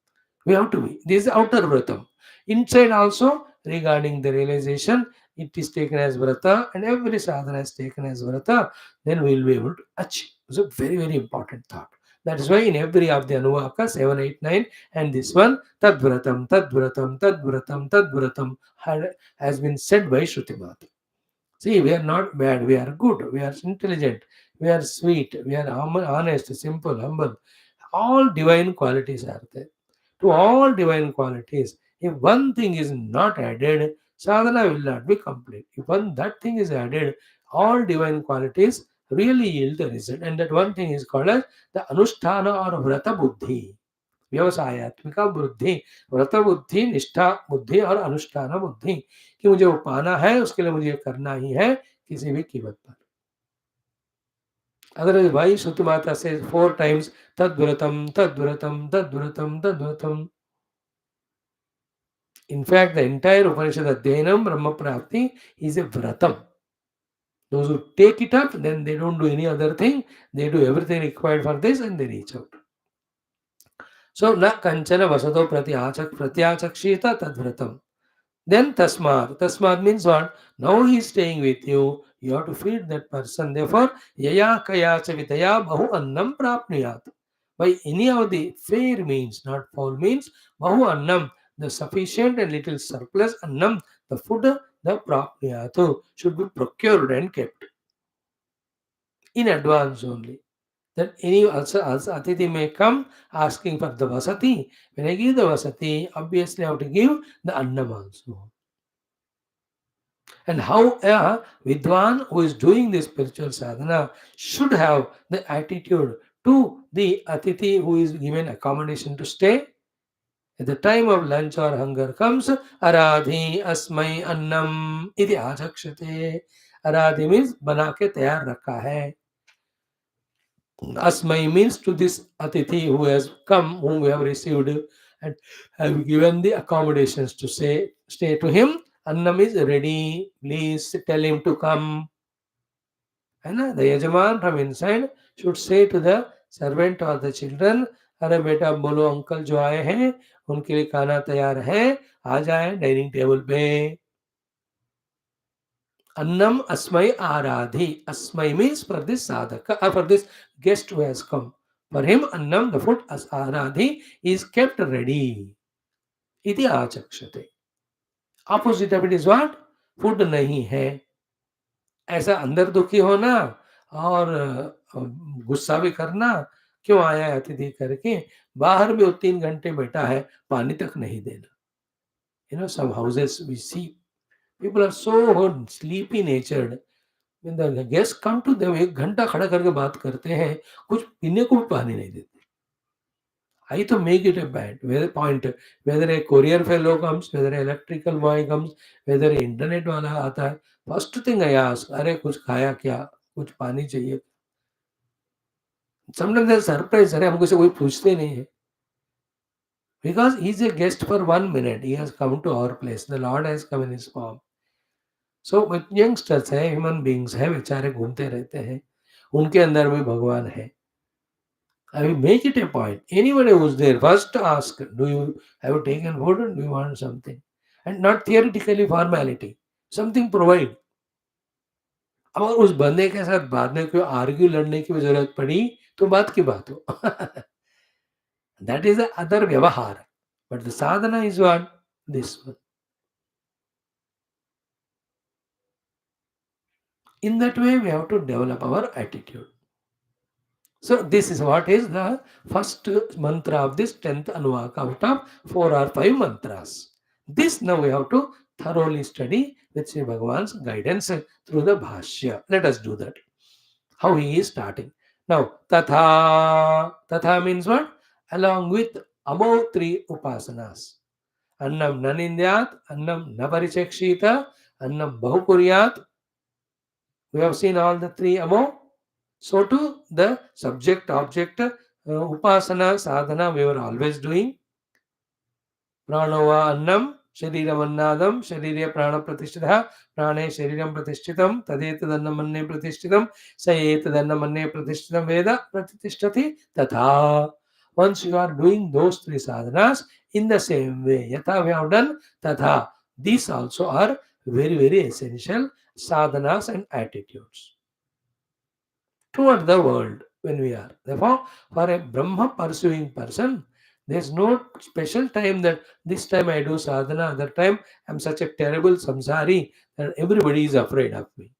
We have to be. This is outer vratam. Inside also, regarding the realization, it is taken as vrata and every sadhana is taken as vrata, then we will be able to achieve. It's a very, very important thought. That is why in every of the Anuvaka, 7, 8, 9, and this one, Tadvratam, Tadvratam, Tadvratam, Tadvratam, has been said by Shrutimata. See, we are not bad, we are good, we are intelligent, we are sweet, we are honest, simple, humble. All divine qualities are there. To all divine qualities, if one thing is not added, sadhana will not be complete. If that thing is added, all divine qualities really yield the result. And that one thing is called as the anusthana or vrata buddhi. व्यवसायत्मिका बुद्धि, व्रत बुद्धि, निष्ठा बुद्धि और अनुष्ठान बुद्धि कि मुझे वो पाना है, उसके लिए मुझे करना ही है किसी भी कीमत पर. Otherwise, why Shruti Mata says 4 times Tadvratam, Tadvratam, Tadvratam, Tadvratam? In fact, the entire Upanishad Adhyanam, Brahma Prapti is a Vratam. Those who take it up, then they don't do any other thing. They do everything required for this and they reach out. So, na kanchana vasato pratyachakshita tadvratam. Then tasmad. Tasmad means what? Now he is staying with you. You have to feed that person. Therefore, yaya kaya cha vidaya bahu annam prapniyat. by any of the fair means, not foul means. Bahu annam, the sufficient and little surplus annam, the food, the prapniyatu, should be procured and kept in advance only. That any also Atiti may come asking for the vasati. When I give the vasati, obviously I have to give the annam also. And how a Vidwan who is doing this spiritual sadhana should have the attitude to the Atiti who is given accommodation to stay. At the time of lunch or hunger comes, Aradhi asmai annam iti achakshate. Aradhi means बना के तैयार रखा है. Asmai means to this Atithi who has come, whom we have received and have given the accommodations to stay to him. Annam is ready. Please tell him to come. And the Yajaman from inside should say to the servant or the children, अरे बेटा बोलो uncle जो आए हैं उनके लिए खाना तैयार है आ जाए डाइनिंग टेबल पे Annam asmai aradhi. Asmai means for this sadhaka or for this guest who has come. For him, annam, the food as aradhi, is kept ready. Iti achakshate. Opposite of it is what? Food nahi hai. ऐसा अंदर दुखी होना और गुस्सा भी करना क्यों आया है अतिथि करके बाहर भी वो 3 घंटे बैठा है पानी तक नहीं देना. Some houses we see people are so sleepy natured. When the guests come to them, 1 घंटा खड़ा करके बात करते हैं, कुछ पीने को भी पानी नहीं देते. I to make it a bad point. Whether a courier fellow comes, whether an electrical boy comes, whether internet वाला आता है, first thing I ask, अरे कुछ खाया क्या? कुछ पानी चाहिए? Sometimes they're surprised, अरे हमको से कोई पूछते नहीं है. Because he's a guest for 1 minute. He has come to our place. The Lord has come in his form. So youngsters है ह्यूमन बींग्स है बेचारे घूमते रहते हैं उनके अंदर भी भगवान है I will make it a point. Anybody who's there, first ask, do you have taken food and do you want something? And not theoretically formality. Something provide. अगर उस बंदे के साथ बाद में कोई आर्ग्यू लड़ने की जरूरत पड़ी तो बात की बात हो. That is the other vyavahar. But the sadhana is what? This one. In that way, we have to develop our attitude. So this is what is the first mantra of this 10th Anuvaka out of 4 or 5 mantras. This now we have to thoroughly study with Sri Bhagavan's guidance through the Bhashya. Let us do that. How he is starting. Now, Tatha. Tatha means what? Along with above 3 upasanas. Annam nanindyat, annam naparichekshita, annam bahukuryat. We have seen all the 3 above. So to the subject, object, upasana, sadhana, we were always doing. Pranava annam, shariram annadam, sharire prana pratishtitha, prane shariram pratishtitam, tadetadannam anne pratishtitam, sayetadannam anne pratishtitam veda pratishtati tatha. Once you are doing those 3 sadhanas in the same way, yatha we have done, tatha. These also are very, very essential sadhanas and attitudes toward the world when we are. Therefore, for a Brahma pursuing person, there's no special time that this time I do sadhana, other time I'm such a terrible samsari that everybody is afraid of me.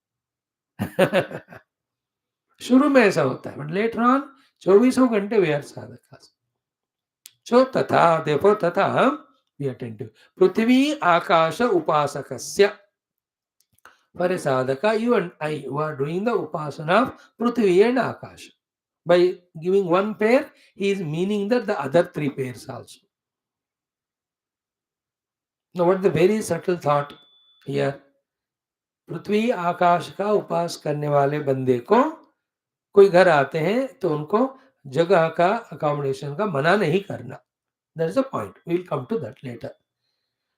शुरू में ऐसा होता है, but later on, 24 घंटे we are sadhakas. So तथा, therefore तथा, be attentive. Prithvi Akash उपासकस्य. For a sadhaka, you and I who are doing the upasana of Prithvi and Akash. By giving one pair, he is meaning that the other 3 pairs also. Now, what is the very subtle thought here? पृथ्वी आकाश का उपास करने वाले बंदे को कोई घर आते हैं तो उनको जगह का अकोमोडेशन का मना नहीं करना. That is the point. We will come to that later.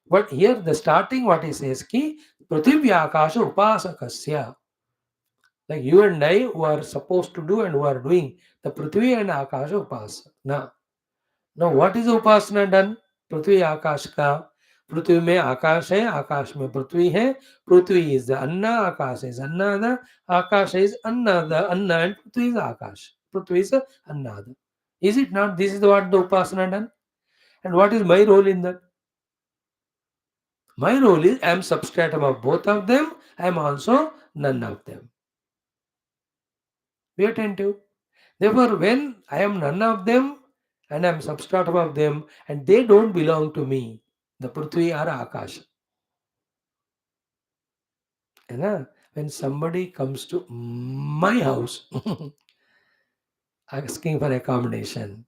But here the starting what he says ki Prithvi Akash उपासकस्य. Like you and I who are supposed to do and who are doing the Prithvi and Akasha Upasana. Now what is Upasana done? Prithvi Akash ka. पृथ्वी में आकाश है आकाश में पृथ्वी है prithvi is the anna akash is annad akash is annad anna and prithvi is akash prithvi is annad Is it not? This is what the Upasana done. And what is my role in that? My role is I am substratum of both of them. I am also none of them. Be attentive. Therefore, when I am none of them and I am substratum of them and they don't belong to me, the Prithvi or Akash. You know, when somebody comes to my house asking for accommodation,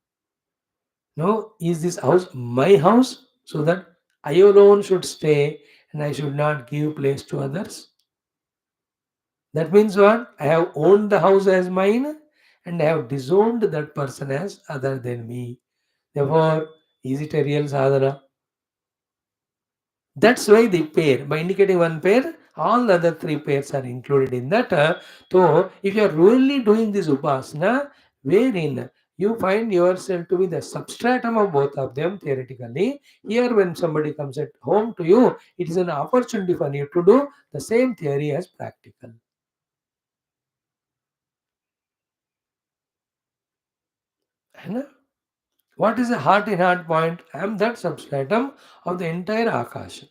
no, is this house my house so that I alone should stay and I should not give place to others? That means what? I have owned the house as mine and I have disowned that person as other than me. Therefore, is it a real sadhana? That's why the pair, by indicating one pair, all the other three pairs are included in that. So, if you are really doing this upasana, wherein you find yourself to be the substratum of both of them theoretically, here when somebody comes at home to you, it is an opportunity for you to do the same theory as practical. है ना? What is the heart in heart point? I am that substratum of the entire Akash.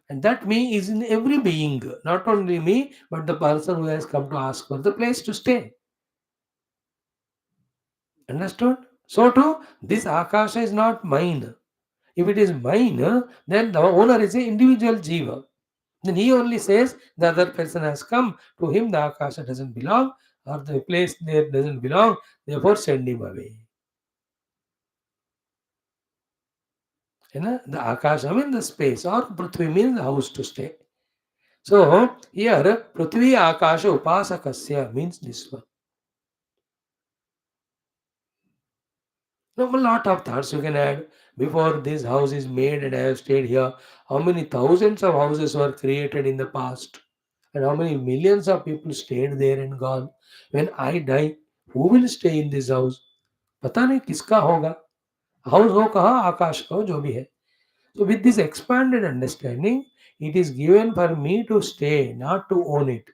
And that me is in every being, not only me, but the person who has come to ask for the place to stay. Understood? So too, this Akasha is not mine. If it is mine, then the owner is an individual jiva. Then he only says the other person has come, to him the Akasha doesn't belong, or the place there doesn't belong, therefore send him away. The Akasha means the space, or Prithvi means the house to stay. So here Prithvi Akasha Upasakasya means this one. No, a lot of thoughts you can add. Before this house is made and I have stayed here, how many thousands of houses were created in the past? And how many millions of people stayed there and gone? When I die, who will stay in this house? पता नहीं किसका होगा. House हो कहाँ, आकाश का हो, जो भी है. So with this expanded understanding, it is given for me to stay, not to own it.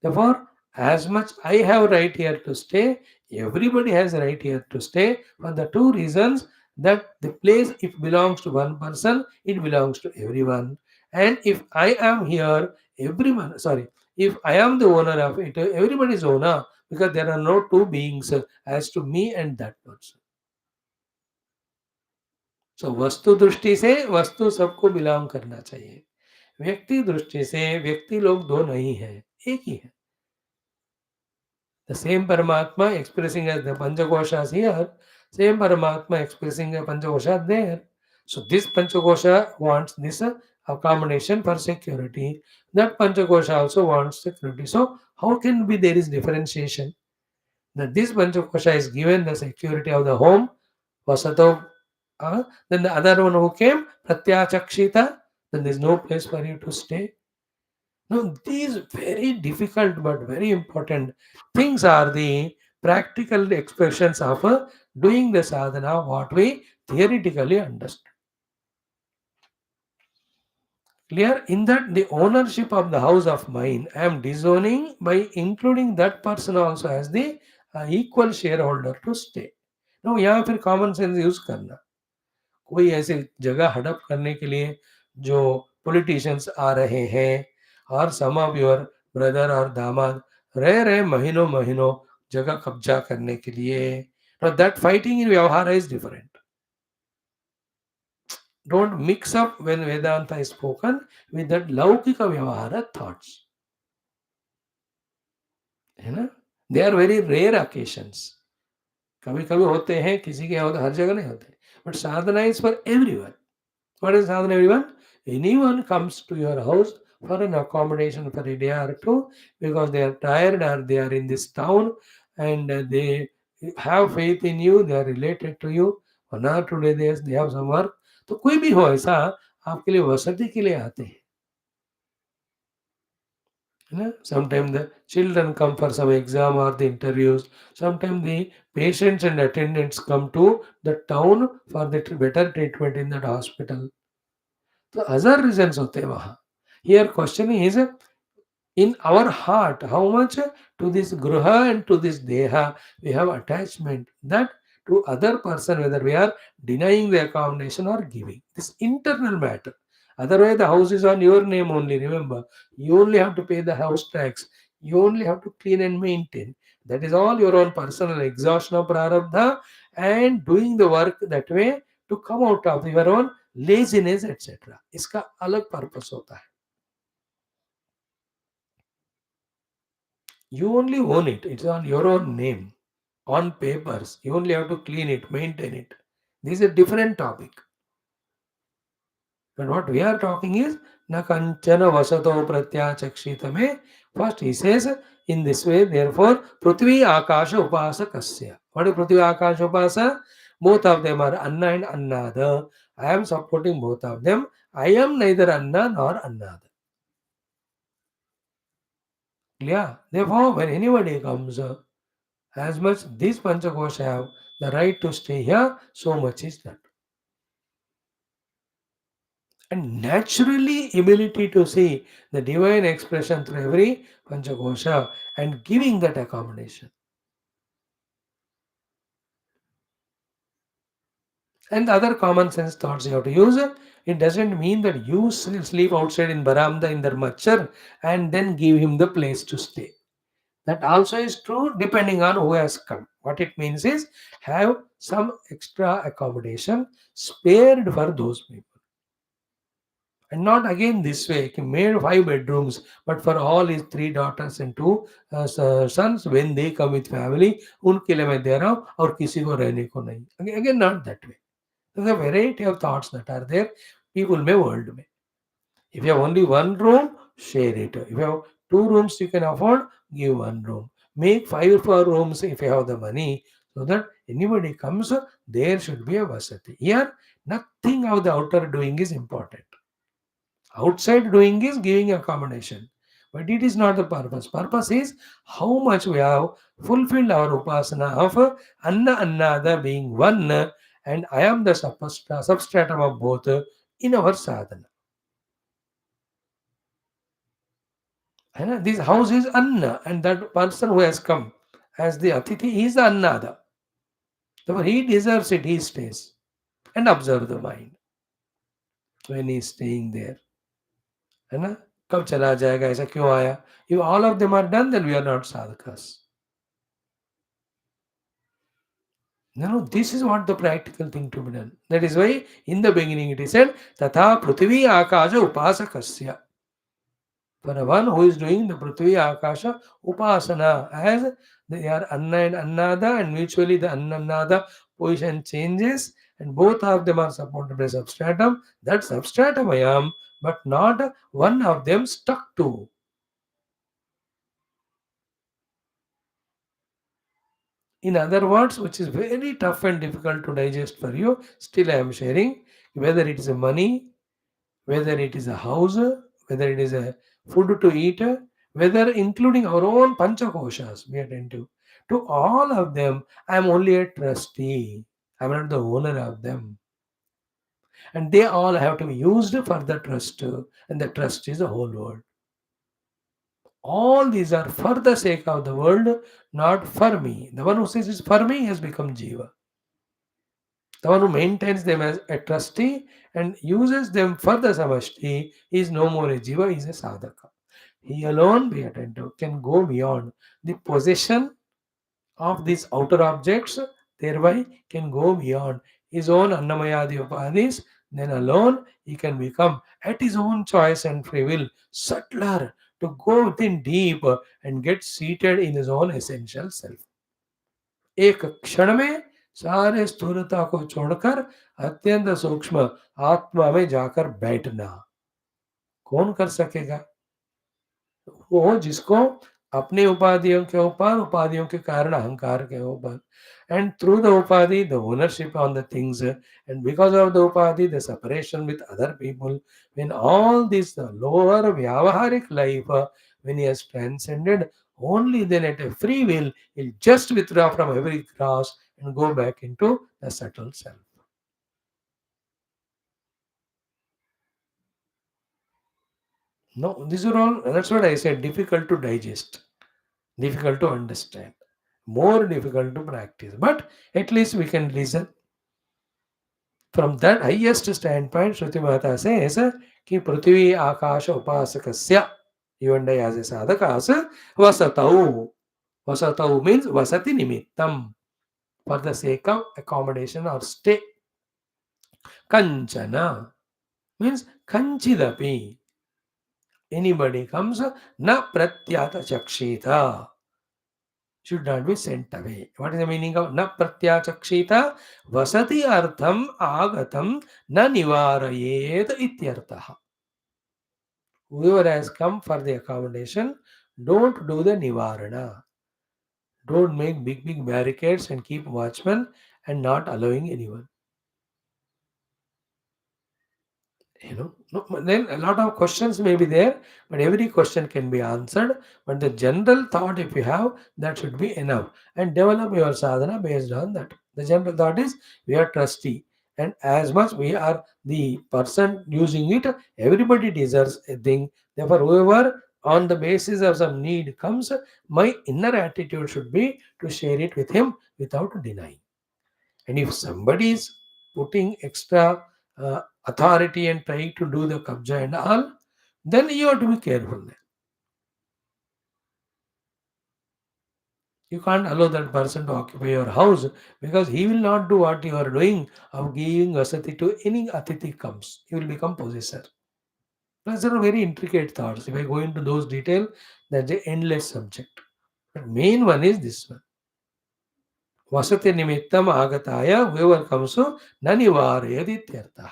Therefore, as much I have right here to stay, everybody has right here to stay for the two reasons that the place, if belongs to one person, it belongs to everyone. And if I am here, everyone, sorry, if I am the owner of it, everybody is owner because there are no two beings as to me and that person. So वस्तु दृष्टि से वस्तु सबको belong करना चाहिए. व्यक्ति दृष्टि से व्यक्ति लोग दो नहीं है, एक ही है. The same Paramatma expressing as the Panchakoshas here, same Paramatma expressing a Panchakosha there. So this Panchakosha wants this accommodation for security. That Panchakosha also wants security. So how can be there is differentiation? That this Panchakosha is given the security of the home, Vasato, then the other one who came, Pratyachakshita, then there is no place for you to stay. Now, these very difficult but very important things are the practical expressions of doing the sadhana, what we theoretically understand. Clear? In that, the ownership of the house of mine, I am disowning by including that person also as the equal shareholder to stay. Now, यहाँ फिर common sense use करना. कोई ऐसे जगह हड़प करने के लिए जो पॉलिटिशियंस आ रहे हैं और सम ऑफ योर ब्रदर और दामाद रह रहे महीनों महीनों जगह कब्जा करने के लिए. दैट फाइटिंग इन व्यवहार is different. Don't mix up when Vedanta is spoken with that लौकिक व्यवहार थॉट्स. है ना? They are very rare occasions. कभी कभी होते हैं, किसी के होते, हर जगह नहीं होते. But Sadhana is for everyone. What is sadhana, everyone? Anyone comes to your house for an accommodation for a day or two because they are tired or they are in this town and they have faith in you, they are related to you. 1 or 2 days they have some work. तो कोई भी हो ऐसा आपके लिए वसति के लिए आते हैं. है ना? Sometimes the children come for some exam or the interviews. Sometimes the patients and attendants come to the town for the better treatment in that hospital. तो other reasons होते हैं वहाँ. Here question is in our heart how much to this gruha and to this deha we have attachment that to other person whether we are denying the accommodation or giving. This internal matter. Otherwise, the house is on your name only. Remember, you only have to pay the house tax. You only have to clean and maintain. That is all your own personal exhaustion of prarabdha and doing the work that way to come out of your own laziness, etc. इसका अलग purpose होता है. You only own it. It's on your own name, on papers. You only have to clean it, maintain it. This is a different topic. But what we are talking is na kanchana vasato pratyachakshitame. First he says in this way, therefore, Prithvi Akasha Upasakasya. What is Prithvi Akasha Upasa? Both of them are Anna and Annada. I am supporting both of them. I am neither Anna nor Annada. Yeah. Therefore, when anybody comes, as much these Panchakosha have the right to stay here, so much is that. And naturally ability to see the divine expression through every Panchakosha and giving that accommodation. And the other common sense thoughts you have to use. It doesn't mean that you sleep outside in Baramda in the machar and then give him the place to stay. That also is true depending on who has come. What it means is have some extra accommodation spared for those people. And not again this way. He made 5 bedrooms, but for all his 3 daughters and 2 sons, when they come with family, उनके लिए मैं दे रहा हूँ और किसी को रहने को नहीं. Again, not that way. There's a variety of thoughts that are there. People may world में. If you have only one room, share it. If you have 2 rooms you can afford, give one room. Make 5 rooms if you have the money, so that anybody comes, there should be a vasati. Here, nothing of the outer doing is important. Outside doing is giving accommodation. But it is not the purpose. Purpose is how much we have fulfilled our upasana of Anna Annada being one, and I am the substratum of both in our sadhana. And this house is Anna, and that person who has come as the Atithi is the Annada. Therefore, he deserves it, he stays. And observe the mind when he is staying there. है ना? कब चला जाएगा, ऐसा क्यों आया? If all of them are done, then we are not sadhakas. No, this is what the practical thing to be done. That is why in the beginning it is said, Tatha Prithvi Akasha Upasakasya. For the one who is doing the Prithvi Akasha Upasana, as they are Anna and Annada, and mutually the Anna Annada position changes, and both of them are supported by substratum. That substratum I am, but not one of them stuck to. In other words, which is very tough and difficult to digest for you, still I am sharing, whether it is a money, whether it is a house, whether it is a food to eat, whether including our own panchakoshas, be attentive. To all of them, I am only a trustee. I am not the owner of them. And they all have to be used for the trust, and the trust is the whole world. All these are for the sake of the world, not for me. The one who says it's for me has become Jiva. The one who maintains them as a trustee and uses them for the samashti is no more a jiva, he is a sadhaka. He alone, be attentive, can go beyond the possession of these outer objects, thereby can go beyond his own annamayadi upadhis, then alone he can become at his own choice and free will subtler to go within deep and get seated in his own essential self. एक क्षण में सारे स्थूलता को छोड़कर अत्यंत सूक्ष्म आत्मा में जाकर बैठना कौन कर सकेगा वो जिसको अपने उपाधियों के ऊपर उपाधियों के कारण अहंकार के ऊपर and through the upadhi the ownership on the things and because of the upadhi the separation with other people when all this the lower vyavaharic life when he has transcended only then at a free will he'll just withdraw from every cross and go back into the subtle self. No, these are all, that's what I said, difficult to digest, difficult to understand. more difficult to practice. But at least we can listen. From that highest standpoint, Shruti Mata says कि पृथ्वी आकाश उपासकस्य, you and I as a sadhakas, vasatau. Vasatau means vasati nimittam, for the sake of accommodation or stay. Kanchana means kanchidapi. Anybody comes, na pratyata chakshita, should not be sent away. What is the meaning of na pratyachakshita? Vasati artham agatam na nivarayet ityartha. Whoever has come for the accommodation, don't do the nivarana. Don't make big barricades and keep watchmen and not allowing anyone. No, then a lot of questions may be there, but every question can be answered. But the general thought, if you have, that should be enough, and develop your sadhana based on that. The general thought is we are trustee, and as much we are the person using it, everybody deserves a thing. Therefore, whoever on the basis of some need comes, my inner attitude should be to share it with him without denying. And if somebody is putting extra authority and trying to do the kabja and all, then you have to be careful. You can't allow that person to occupy your house, because he will not do what you are doing of giving vasati to any atiti comes. He will become possessor. Those are very intricate thoughts. If I go into those details, that's an endless subject. But main one is this one. Vasati nimittam agataya, whoever comes to nanivarayadityartha.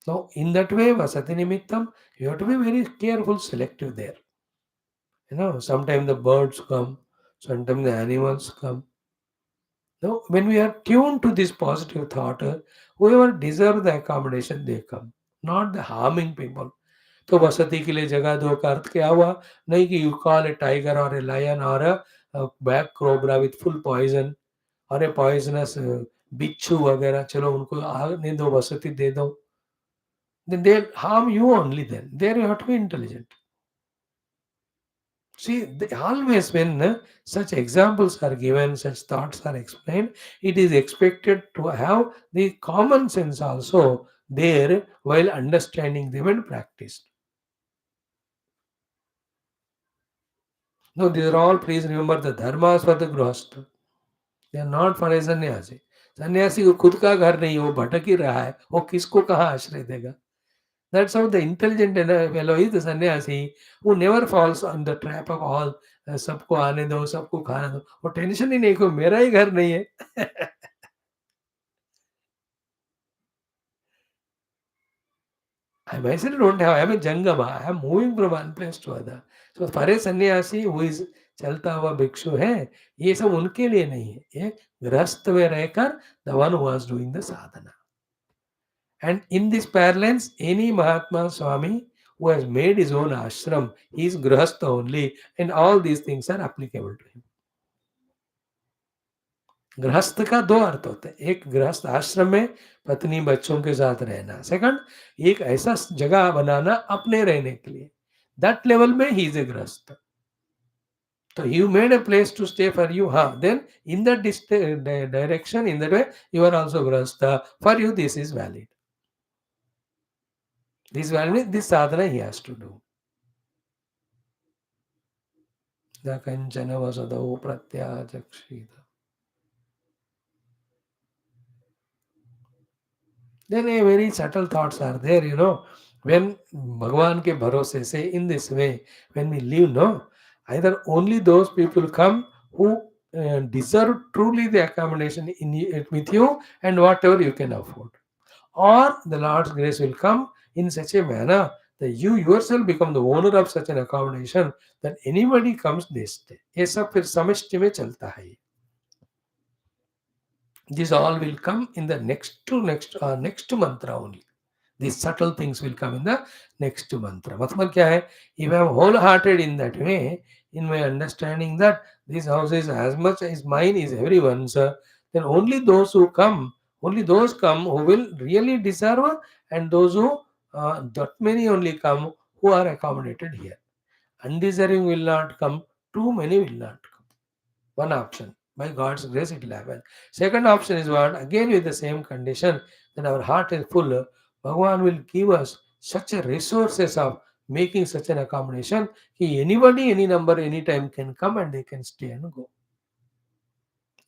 So, in that way, vasati nimittam, you have to be very careful, selective there. Sometimes the birds come, sometimes the animals come. Now, when we are tuned to this positive thought, whoever deserve the accommodation, they come, not the harming people. तो बसती के लिए जगह दो का अर्थ क्या हुआ? नहीं कि you call a tiger or a lion or a black cobra with full poison or a poisonous बिच्छू वगैरह, चलो उनको आने दो, बसती दे दो. Then they'll harm you only then. There you have to be intelligent. See, always when such examples are given, such thoughts are explained, it is expected to have the common sense also there while understanding them and practiced. No, these are all, please remember, the dharmas for the grihastha. They are not for a sannyasi. सन्यासी को खुद का घर नहीं, वो भटक ही रहा है, वो किसको कहाँ आश्रय देगा? That's how the intelligent fellow is the sannyasi who never falls on the trap of all सबको आने दो, सबको खाना दो. वो टेंशन ही नहीं, को मेरा ही घर नहीं है. I myself don't have. I am a jangama. I am moving from one place to other. So for a sannyasi who is चलता हुआ भिक्षु है, ये सब उनके लिए नहीं है. ये गृहस्थ में रहकर the one who was doing the sadhana. And in this parlance, any Mahatma Swami who has made his own ashram, he is grihastha only, and all these things are applicable to him. गृहस्थ का दो अर्थ होते हैं. एक गृहस्थ आश्रम में पत्नी बच्चों के साथ रहना. सेकंड, एक ऐसा जगह बनाना अपने रहने के लिए. दैट लेवल में ही इज ए गृहस्थ. So you made a place to stay for you, then in that direction, in that way, you are also grihastha. For you, this is valid. This valid, this sadhana he has to do. The kanchana vasado pratyachakshita. Then a very subtle thoughts are there, when Bhagwan ke bharose se, in this way, when we live, either only those people come who deserve truly the accommodation with you and whatever you can afford. Or the Lord's grace will come in such a manner that you yourself become the owner of such an accommodation that anybody comes, they stay. ये सब फिर समष्टि में चलता है. This all will come in the next mantra only. These subtle things will come in the next mantra. मतलब क्या है? If I am wholehearted in that way, in my understanding that this house is as much as mine is everyone's, then only those come who will really deserve, and those who that many only come who are accommodated here. Undeserving will not come. Too many will not come. One option. By God's grace, it will happen. Second option is what? Again, with the same condition, that our heart is full, Bhagavan will give us such a resources of making such an accommodation कि anybody, any number, anytime can come and they can stay and go.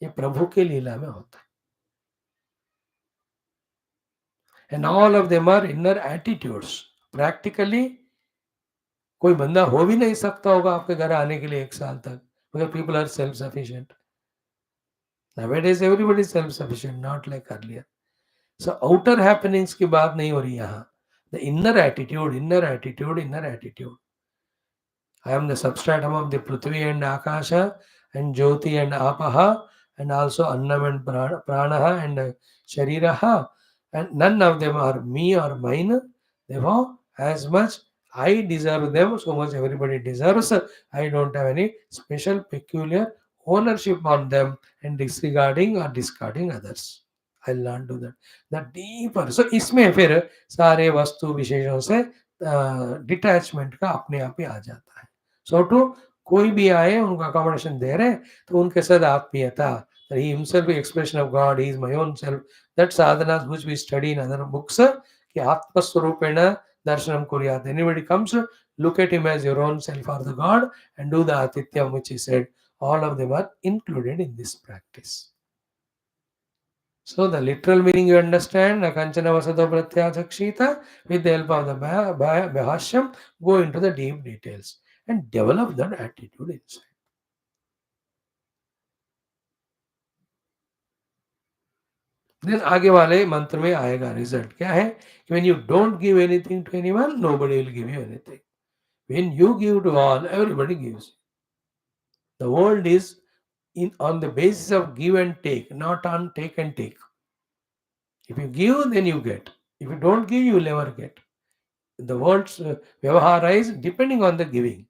ये प्रभु के लीला में होता है. And all of them are inner attitudes. Practically, कोई बंदा हो भी नहीं सकता होगा आपके घर आने के लिए 1 साल तक, because people are self sufficient. Nowadays everybody is self sufficient, not like earlier. So outer happenings की बात नहीं हो रही यहाँ. The inner attitude, inner attitude, inner attitude. I am the substratum of the Prithvi and Akasha and Jyoti and Apaha and also Annam and Pranaha and Shariraha, and none of them are me or mine. Therefore, as much I deserve them, so much everybody deserves. I don't have any special peculiar ownership on them and disregarding or discarding others. I'll not do that. The deeper. So इसमें फिर सारे वस्तु विशेषों से detachment का अपने आप ही आ जाता है. सो टू कोई भी आए उनको अकोमोडेशन दे रहे हैं तो उनके साथ आत्मीयता, that he himself is expression of God, he is my own self. That sadhanas which we study in other books, कि आत्मस्वरूपेण darshanam kuryat. Anybody comes, look at him as your own self or the God and do the atityam which he said. All of them are included in this practice. So the literal meaning you understand, Kanchana Vasato Pratyachakshita, with the help of the Bhashyam, go into the deep details and develop that attitude inside. Then आगे वाले मंत्र में आएगा result क्या है कि when you don't give anything to anyone, nobody will give you anything. When you give to all, everybody gives. The world is on the basis of give and take, not on take and take. If you give, then you get. If you don't give, you will never get. The world's vyavahara is depending on the giving.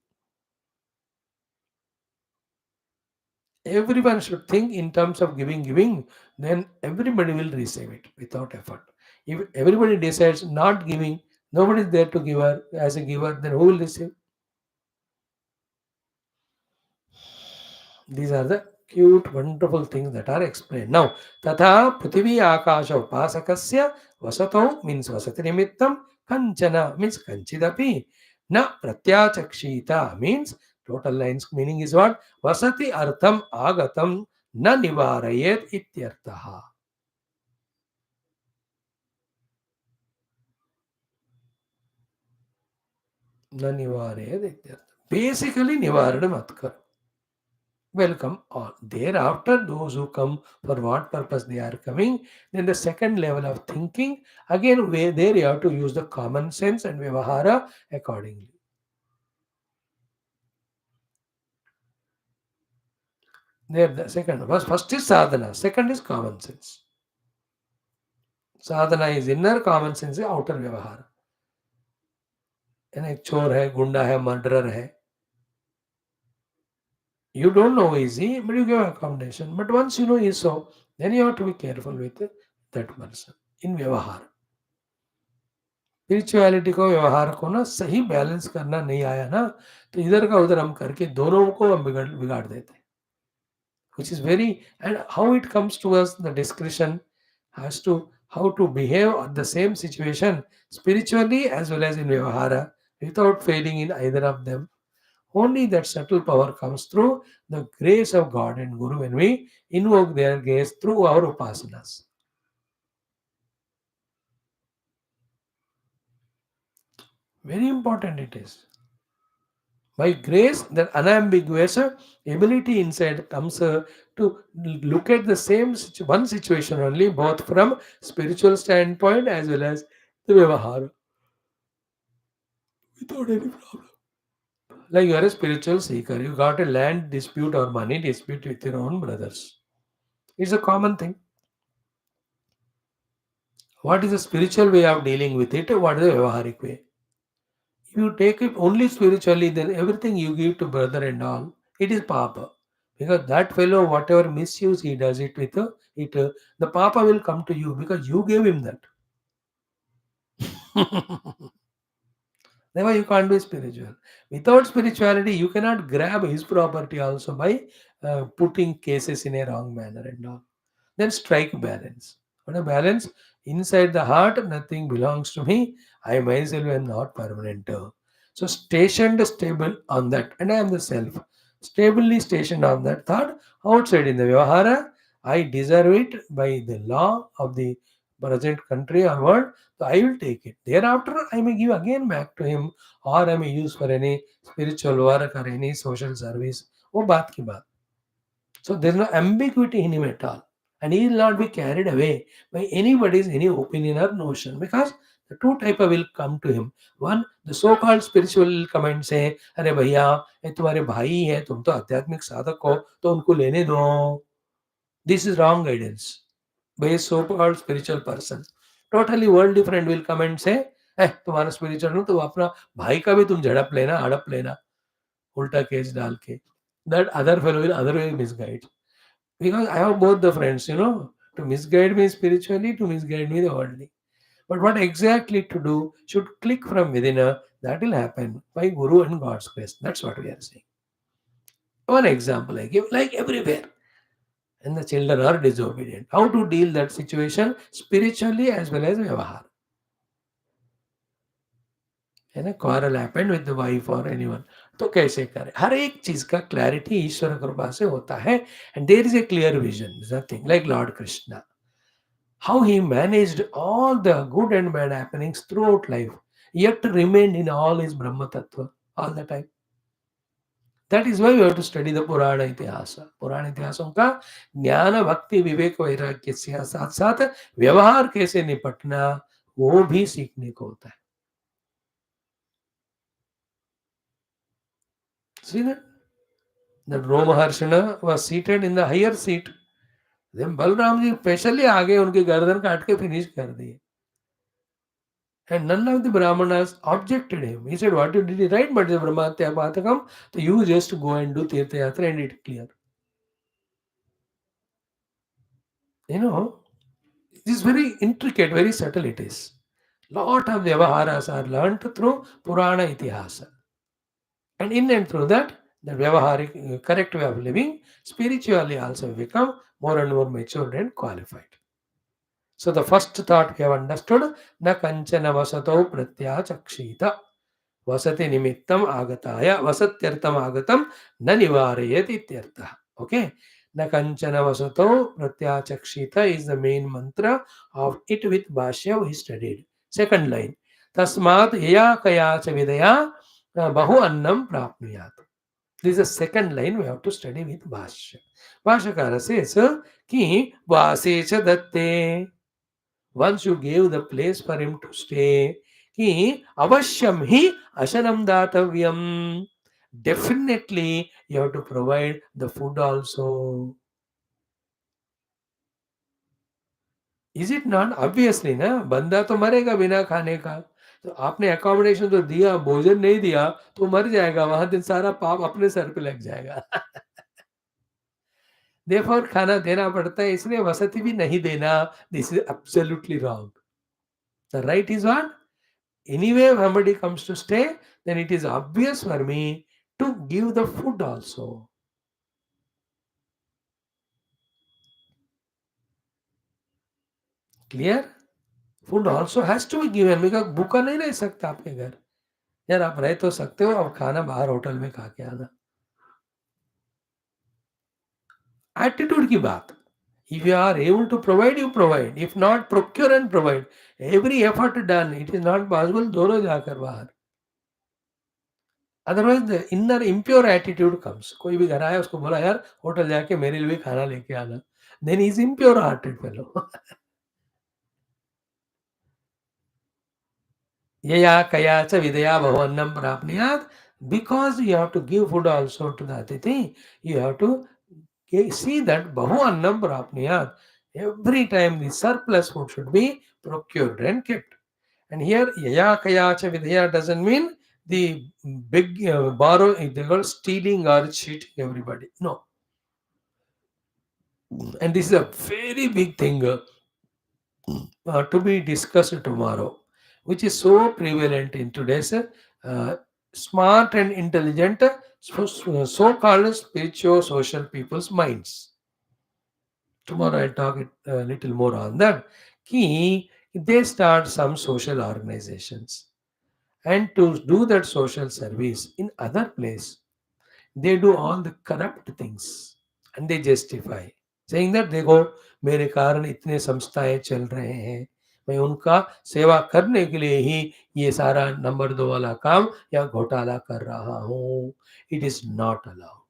Everyone should think in terms of giving, then everybody will receive it without effort. If everybody decides not giving, nobody is there to give her as a giver, then who will receive? These are the cute, wonderful things that are explained. Now, Tatha Prithvi Akasha Upasakasya Vasato means Vasati Nimittam, Kanchana means Kanchidapi. Na Pratyachakshita means total lines meaning is what? Vasati Artham Agatam Na Nivarayet Ityartaha. Na Nivarayet Ityartaha. Basically, Nivarana Matkar. Welcome all. Thereafter, those who come for what purpose they are coming, then the second level of thinking, again, where there you have to use the common sense and vyavahara accordingly. There, the second, first is sadhana, second is common sense. Sadhana is inner, common sense is outer vyavahara. And एक चोर है, गुंडा है, murderer है. You don't know is he, but you give accommodation. But once you know he is so, then you have to be careful with that person in vyavahara. Spirituality को व्यवहार को ना सही बैलेंस करना नहीं आया ना तो इधर का उधर हम करके दोनों को हम बिगाड़ बिगाड़ देते हैं which is very and how it comes to us the discretion has to how to behave at the same situation spiritually as well as in vyavahara without failing in either of them. Only that subtle power comes through the grace of God and Guru when we invoke their grace through our upasanas. Very important it is. By grace, that unambiguous ability inside comes to look at the same one situation only, both from spiritual standpoint as well as the vyavahara, without any problem. Like you are a spiritual seeker, you got a land dispute or money dispute with your own brothers. It's a common thing. What is the spiritual way of dealing with it? What is the vyavaharic way? If you take it only spiritually, then everything you give to brother and all, it is papa. Because that fellow, whatever misuse he does it with, the papa will come to you because you gave him that. Therefore, you can't be spiritual. Without spirituality, you cannot grab his property also by putting cases in a wrong manner and all. Then strike balance. What a balance? Inside the heart, nothing belongs to me. I myself am not permanent. So stationed stable on that, and I am the self. Stably stationed on that thought. Outside in the Vyavahara, I deserve it by the law of the present country or world. So I will take it. Thereafter, I may give again back to him, or I may use for any spiritual work or any social service. वो बात की बात. So there is no ambiguity in him at all. And he will not be carried away by anybody's any opinion or notion, because the two type of will come to him. One, the so-called spiritual will come and say, अरे भैया ये तुम्हारे भाई है, तुम तो आध्यात्मिक साधक हो, तो उनको लेने दो. This is wrong guidance by a so-called spiritual person. Totally world different will come and say, तुम्हारा spiritual हो तो अपना भाई का भी तुम झड़प लेना, हड़प लेना, उल्टा केस डाल के. That other fellow will other way misguide. Because I have both the friends, to misguide me spiritually, to misguide me the worldly. But what exactly to do should click from within her, that will happen by Guru and God's grace. That's what we are saying. One example I give, like everywhere. And the children are disobedient. How to deal that situation spiritually as well as vyavahar. है ना, quarrel happened with the wife or anyone, तो कैसे करें. हर एक चीज का clarity ईश्वर कृपा से होता है. And there is a clear vision. Nothing like lord Krishna, how he managed all the good and bad happenings throughout life, yet remained in all his Brahma Tattva all the time. That is why we have to study the Purana Itihasa. पुराण इतिहासों का ज्ञान भक्ति विवेक वैराग्य के साथ साथ व्यवहार कैसे निपटना, वो भी सीखने को होता है. See that Romaharshana was seated in the higher seat. Then Balram ji specially आगे उनकी गर्दन काट के फिनिश कर दिए. And none of the Brahmanas objected him. He said, what you did is right, but the Brahmatya Patakam, so you just go and do Tirtha Yatra and it clear. It is very intricate, very subtle it is. Lot of Vyavaharas are learnt through Purana Itihasa. And in and through that, the Vyavaharic correct way of living, spiritually also become more and more matured and qualified. So the first thought we have understood, na kanchana vasato pratyachakshita. वसति निमित्तम आगताय वसत्यर्थम आगतम न निवारयेत इत्यर्थः. Okay, न कंचन वसतो प्रत्याचक्षित is the main mantra of it with Bhashya we studied. Second line, तस्मात् यया कया च विदया बहु अन्नम प्राप्नुयात. This is the second line we have to study with Bhashya. Bhashyakara says कि वासे च दत्ते, once you gave the place for him to stay, कि अवश्यम ही अशनम दातव्यम, definitely you have to provide the food also. Is it not? Obviously ना, बंदा तो मरेगा बिना खाने का. तो आपने अकोमोडेशन तो दिया, भोजन नहीं दिया तो मर जाएगा, वहां दिन सारा पाप अपने सर पे लग जाएगा. Therefore खाना देना पड़ता है, इसलिए वसति भी नहीं देना. This is absolutely wrong. The right is what? Anyway, if somebody comes to stay, then it is obvious for me to give the food also. Clear? Food also has to be given, because भूखा नहीं रह सकता आपके घर. यार आप रह तो सकते हो, अब खाना बाहर होटल में खा के आना. एटीट्यूड की बात. If you are able to provide, you provide. If not, procure and provide. Every effort done. It is not possible दोनों जाकर बाहर. Otherwise the inner impure attitude comes. कोई भी घर आया उसको बोला यार होटल जाके मेरे लिए खाना लेके आना, then is impure hearted fellow. यया कया च Vidya भवन्नम प्राप्नुयात. Because you have to give food also to the atiti, you have to see that bahu annam prapniyat. Every time the surplus food should be procured and kept. And here yaya kaya cha vidya doesn't mean the big borrow, they are stealing or cheating everybody. No. And this is a very big thing to be discussed tomorrow, which is so prevalent in today's smart and intelligent So-called spiritual social people's minds. Tomorrow I'll talk it a little more on that. Ki they start some social organizations, and to do that social service in other place, they do all the corrupt things and they justify saying that देखो मेरे कारण इतने संस्थाएं चल रहे हैं, मैं उनका सेवा करने के लिए ही ये सारा नंबर 2 वाला काम या घोटाला कर रहा हूँ. It is not allowed.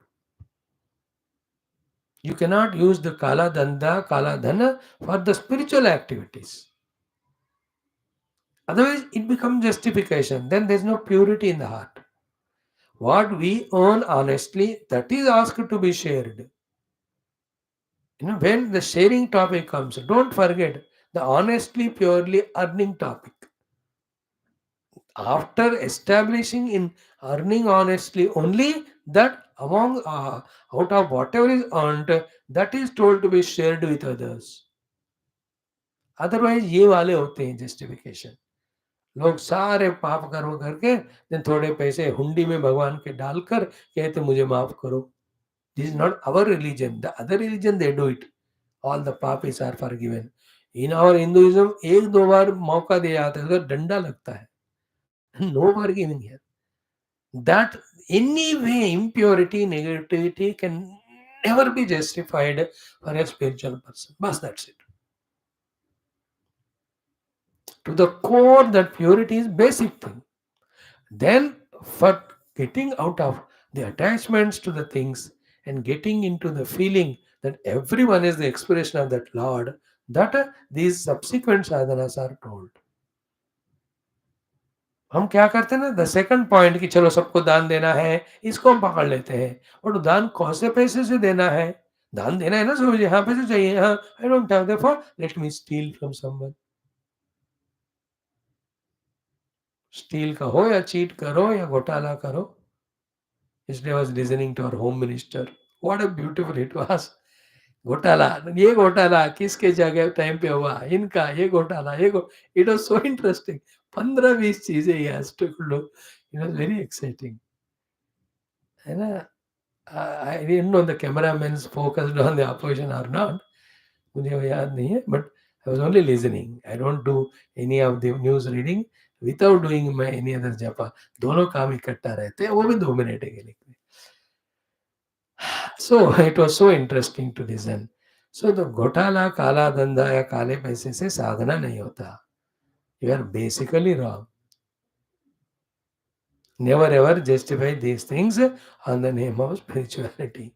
You cannot use the kala danda, kala dhana for the spiritual activities. Otherwise, it becomes justification. Then there is no purity in the heart. What we earn honestly, that is asked to be shared. When the sharing topic comes, don't forget the honestly, purely earning topic. After establishing in earning honestly, only that among out of whatever is earned, that is told to be shared with others. Otherwise ये वाले होते हैं justification. लोग सारे पाप कर्म करके then थोड़े पैसे हुंडी में भगवान के डालकर कहते मुझे माफ करो. This is not our religion. The other religion they do it. All the papis are forgiven. In our Hinduism एक दो बार मौका दिया जाता है, तो डंडा लगता है. No forgiving here. That anyway impurity, negativity can never be justified for a spiritual person. Bas, that's it. To the core, that purity is basic thing. Then for getting out of the attachments to the things and getting into the feeling that everyone is the expression of that Lord, that these subsequent sadhanas are told. हम क्या करते हैं ना, the second point कि चलो सबको दान देना है, इसको हम पकड़ लेते हैं. और दान कौन से पैसे से देना है? दान देना है ना, समझे, हाँ पैसे चाहिए, हाँ I don't have, therefore let me steel from someone. Steel करो या चीट करो या घोटाला करो. Yesterday I was listening to our home minister. What a beautiful it was. घोटाला, ये घोटाला किसके जगह टाइम पे हुआ, इनका ये घोटाला, इट वाज सो इंटरेस्टिंग. 15-20 चीजें ही हैज टू लो. इट वाज वेरी एक्साइटिंग, है ना. I didn't know the cameraman focused on the opposition और नॉट. मुझे वो याद नहीं है, but I was only listening. I don't do any of the news reading without doing my any other japa. दोनों काम इकट्ठा रहते हैं, वो भी 2 मिनट के लिए. So it was so interesting to listen. So the घोटाला, काला धंधा या काले पैसे से साधना नहीं होता. You are basically wrong. Never ever justify these things on the name of spirituality.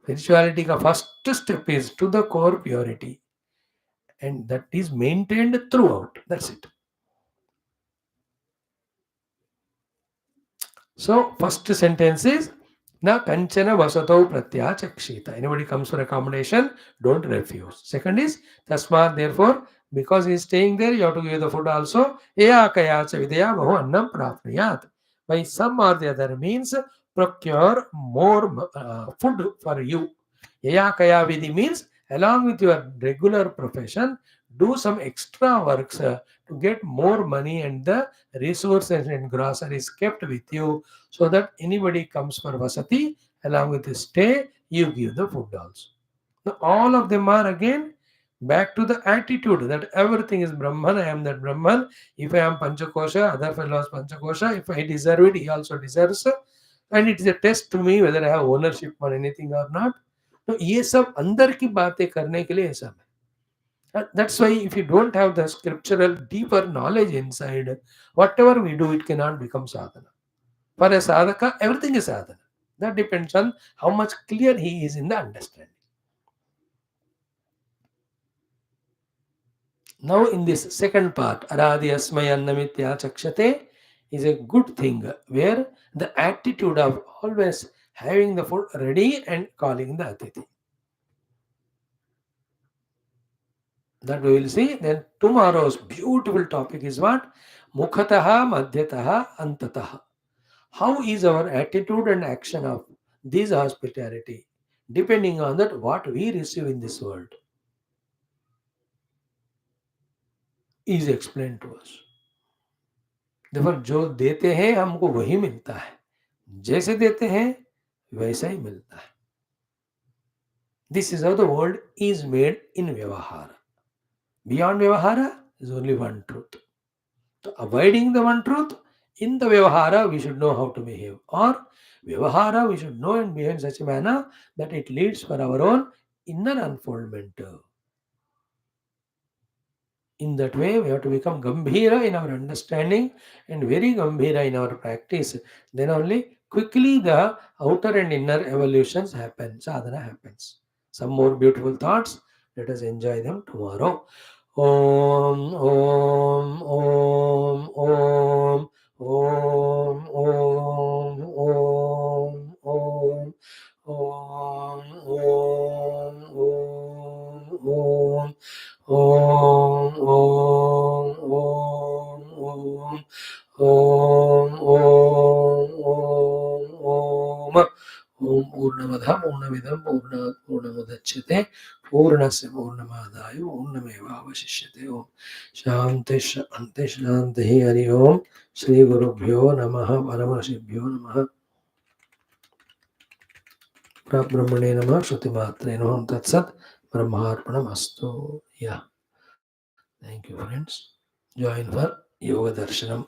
Spirituality का first step is to the core purity, and that is maintained throughout. That's it. So first sentence is na kanchana vasato pratyachakshita. Anybody comes for accommodation, don't refuse. Second is tasmat, therefore, because he is staying there, you have to give the food also. Eya kaya cha vidya bahu annam prapniyat. By some or the other means, procure more food for you. Eya kaya vidhi means along with your regular profession, do some extra works to get more money and the resources and groceries kept with you, so that anybody comes for vasati, along with the stay, you give the food also. Now, all of them are again back to the attitude that everything is Brahman, I am that Brahman. If I am Panchakosha, other fellows Panchakosha. If I deserve it, he also deserves. And it is a test to me whether I have ownership on anything or not. तो ये सब अंदर की बातें करने के लिए सब है. That's why if you don't have the scriptural deeper knowledge inside, whatever we do, it cannot become sadhana. For a sadhaka, everything is sadhana. That depends on how much clear he is in the understanding. Now in this second part, Aradhi Asmay Annamitya Chakshate is a good thing where the attitude of always having the food ready and calling the Atithi. That we will see. Then tomorrow's beautiful topic is what? Mukhataha, Madhyataha, Antataha. How is our attitude and action of this hospitality depending on that what we receive in this world is explained to us. Therefore जो देते हैं हमको वही मिलता है, जैसे देते हैं वैसा ही मिलता है. This is how the world is made in Vyavahara. Beyond Vyavahara is only one truth. So avoiding the one truth, in the Vyavahara we should know how to behave. Or Vyavahara we should know and behave in such a manner that it leads for our own inner unfoldment. In that way, we have to become Gambhira in our understanding and very Gambhira in our practice. Then only quickly the outer and inner evolutions happen, sadhana happens. Some more beautiful thoughts. Let us enjoy them tomorrow. Om, Om, Om, Om, Om, Om, Om, Om, Om, Om, Om, Om. Om, Om, Om, Om, Om, Om, Om, Om. Om Purnamada Purnamidam Purnamudachyate Purnasya Purnamadaya Purnameva Avashishyate. Om Shanti Shanti Shanti Hari Om Shri Gurubhyo Namaha Paramasibhyo Namaha Brahmane Namaha Shruti Matre Namaha Tatsat Brahmarpanam Astu. Yeah. Thank you, friends. Join for Yoga Darshanam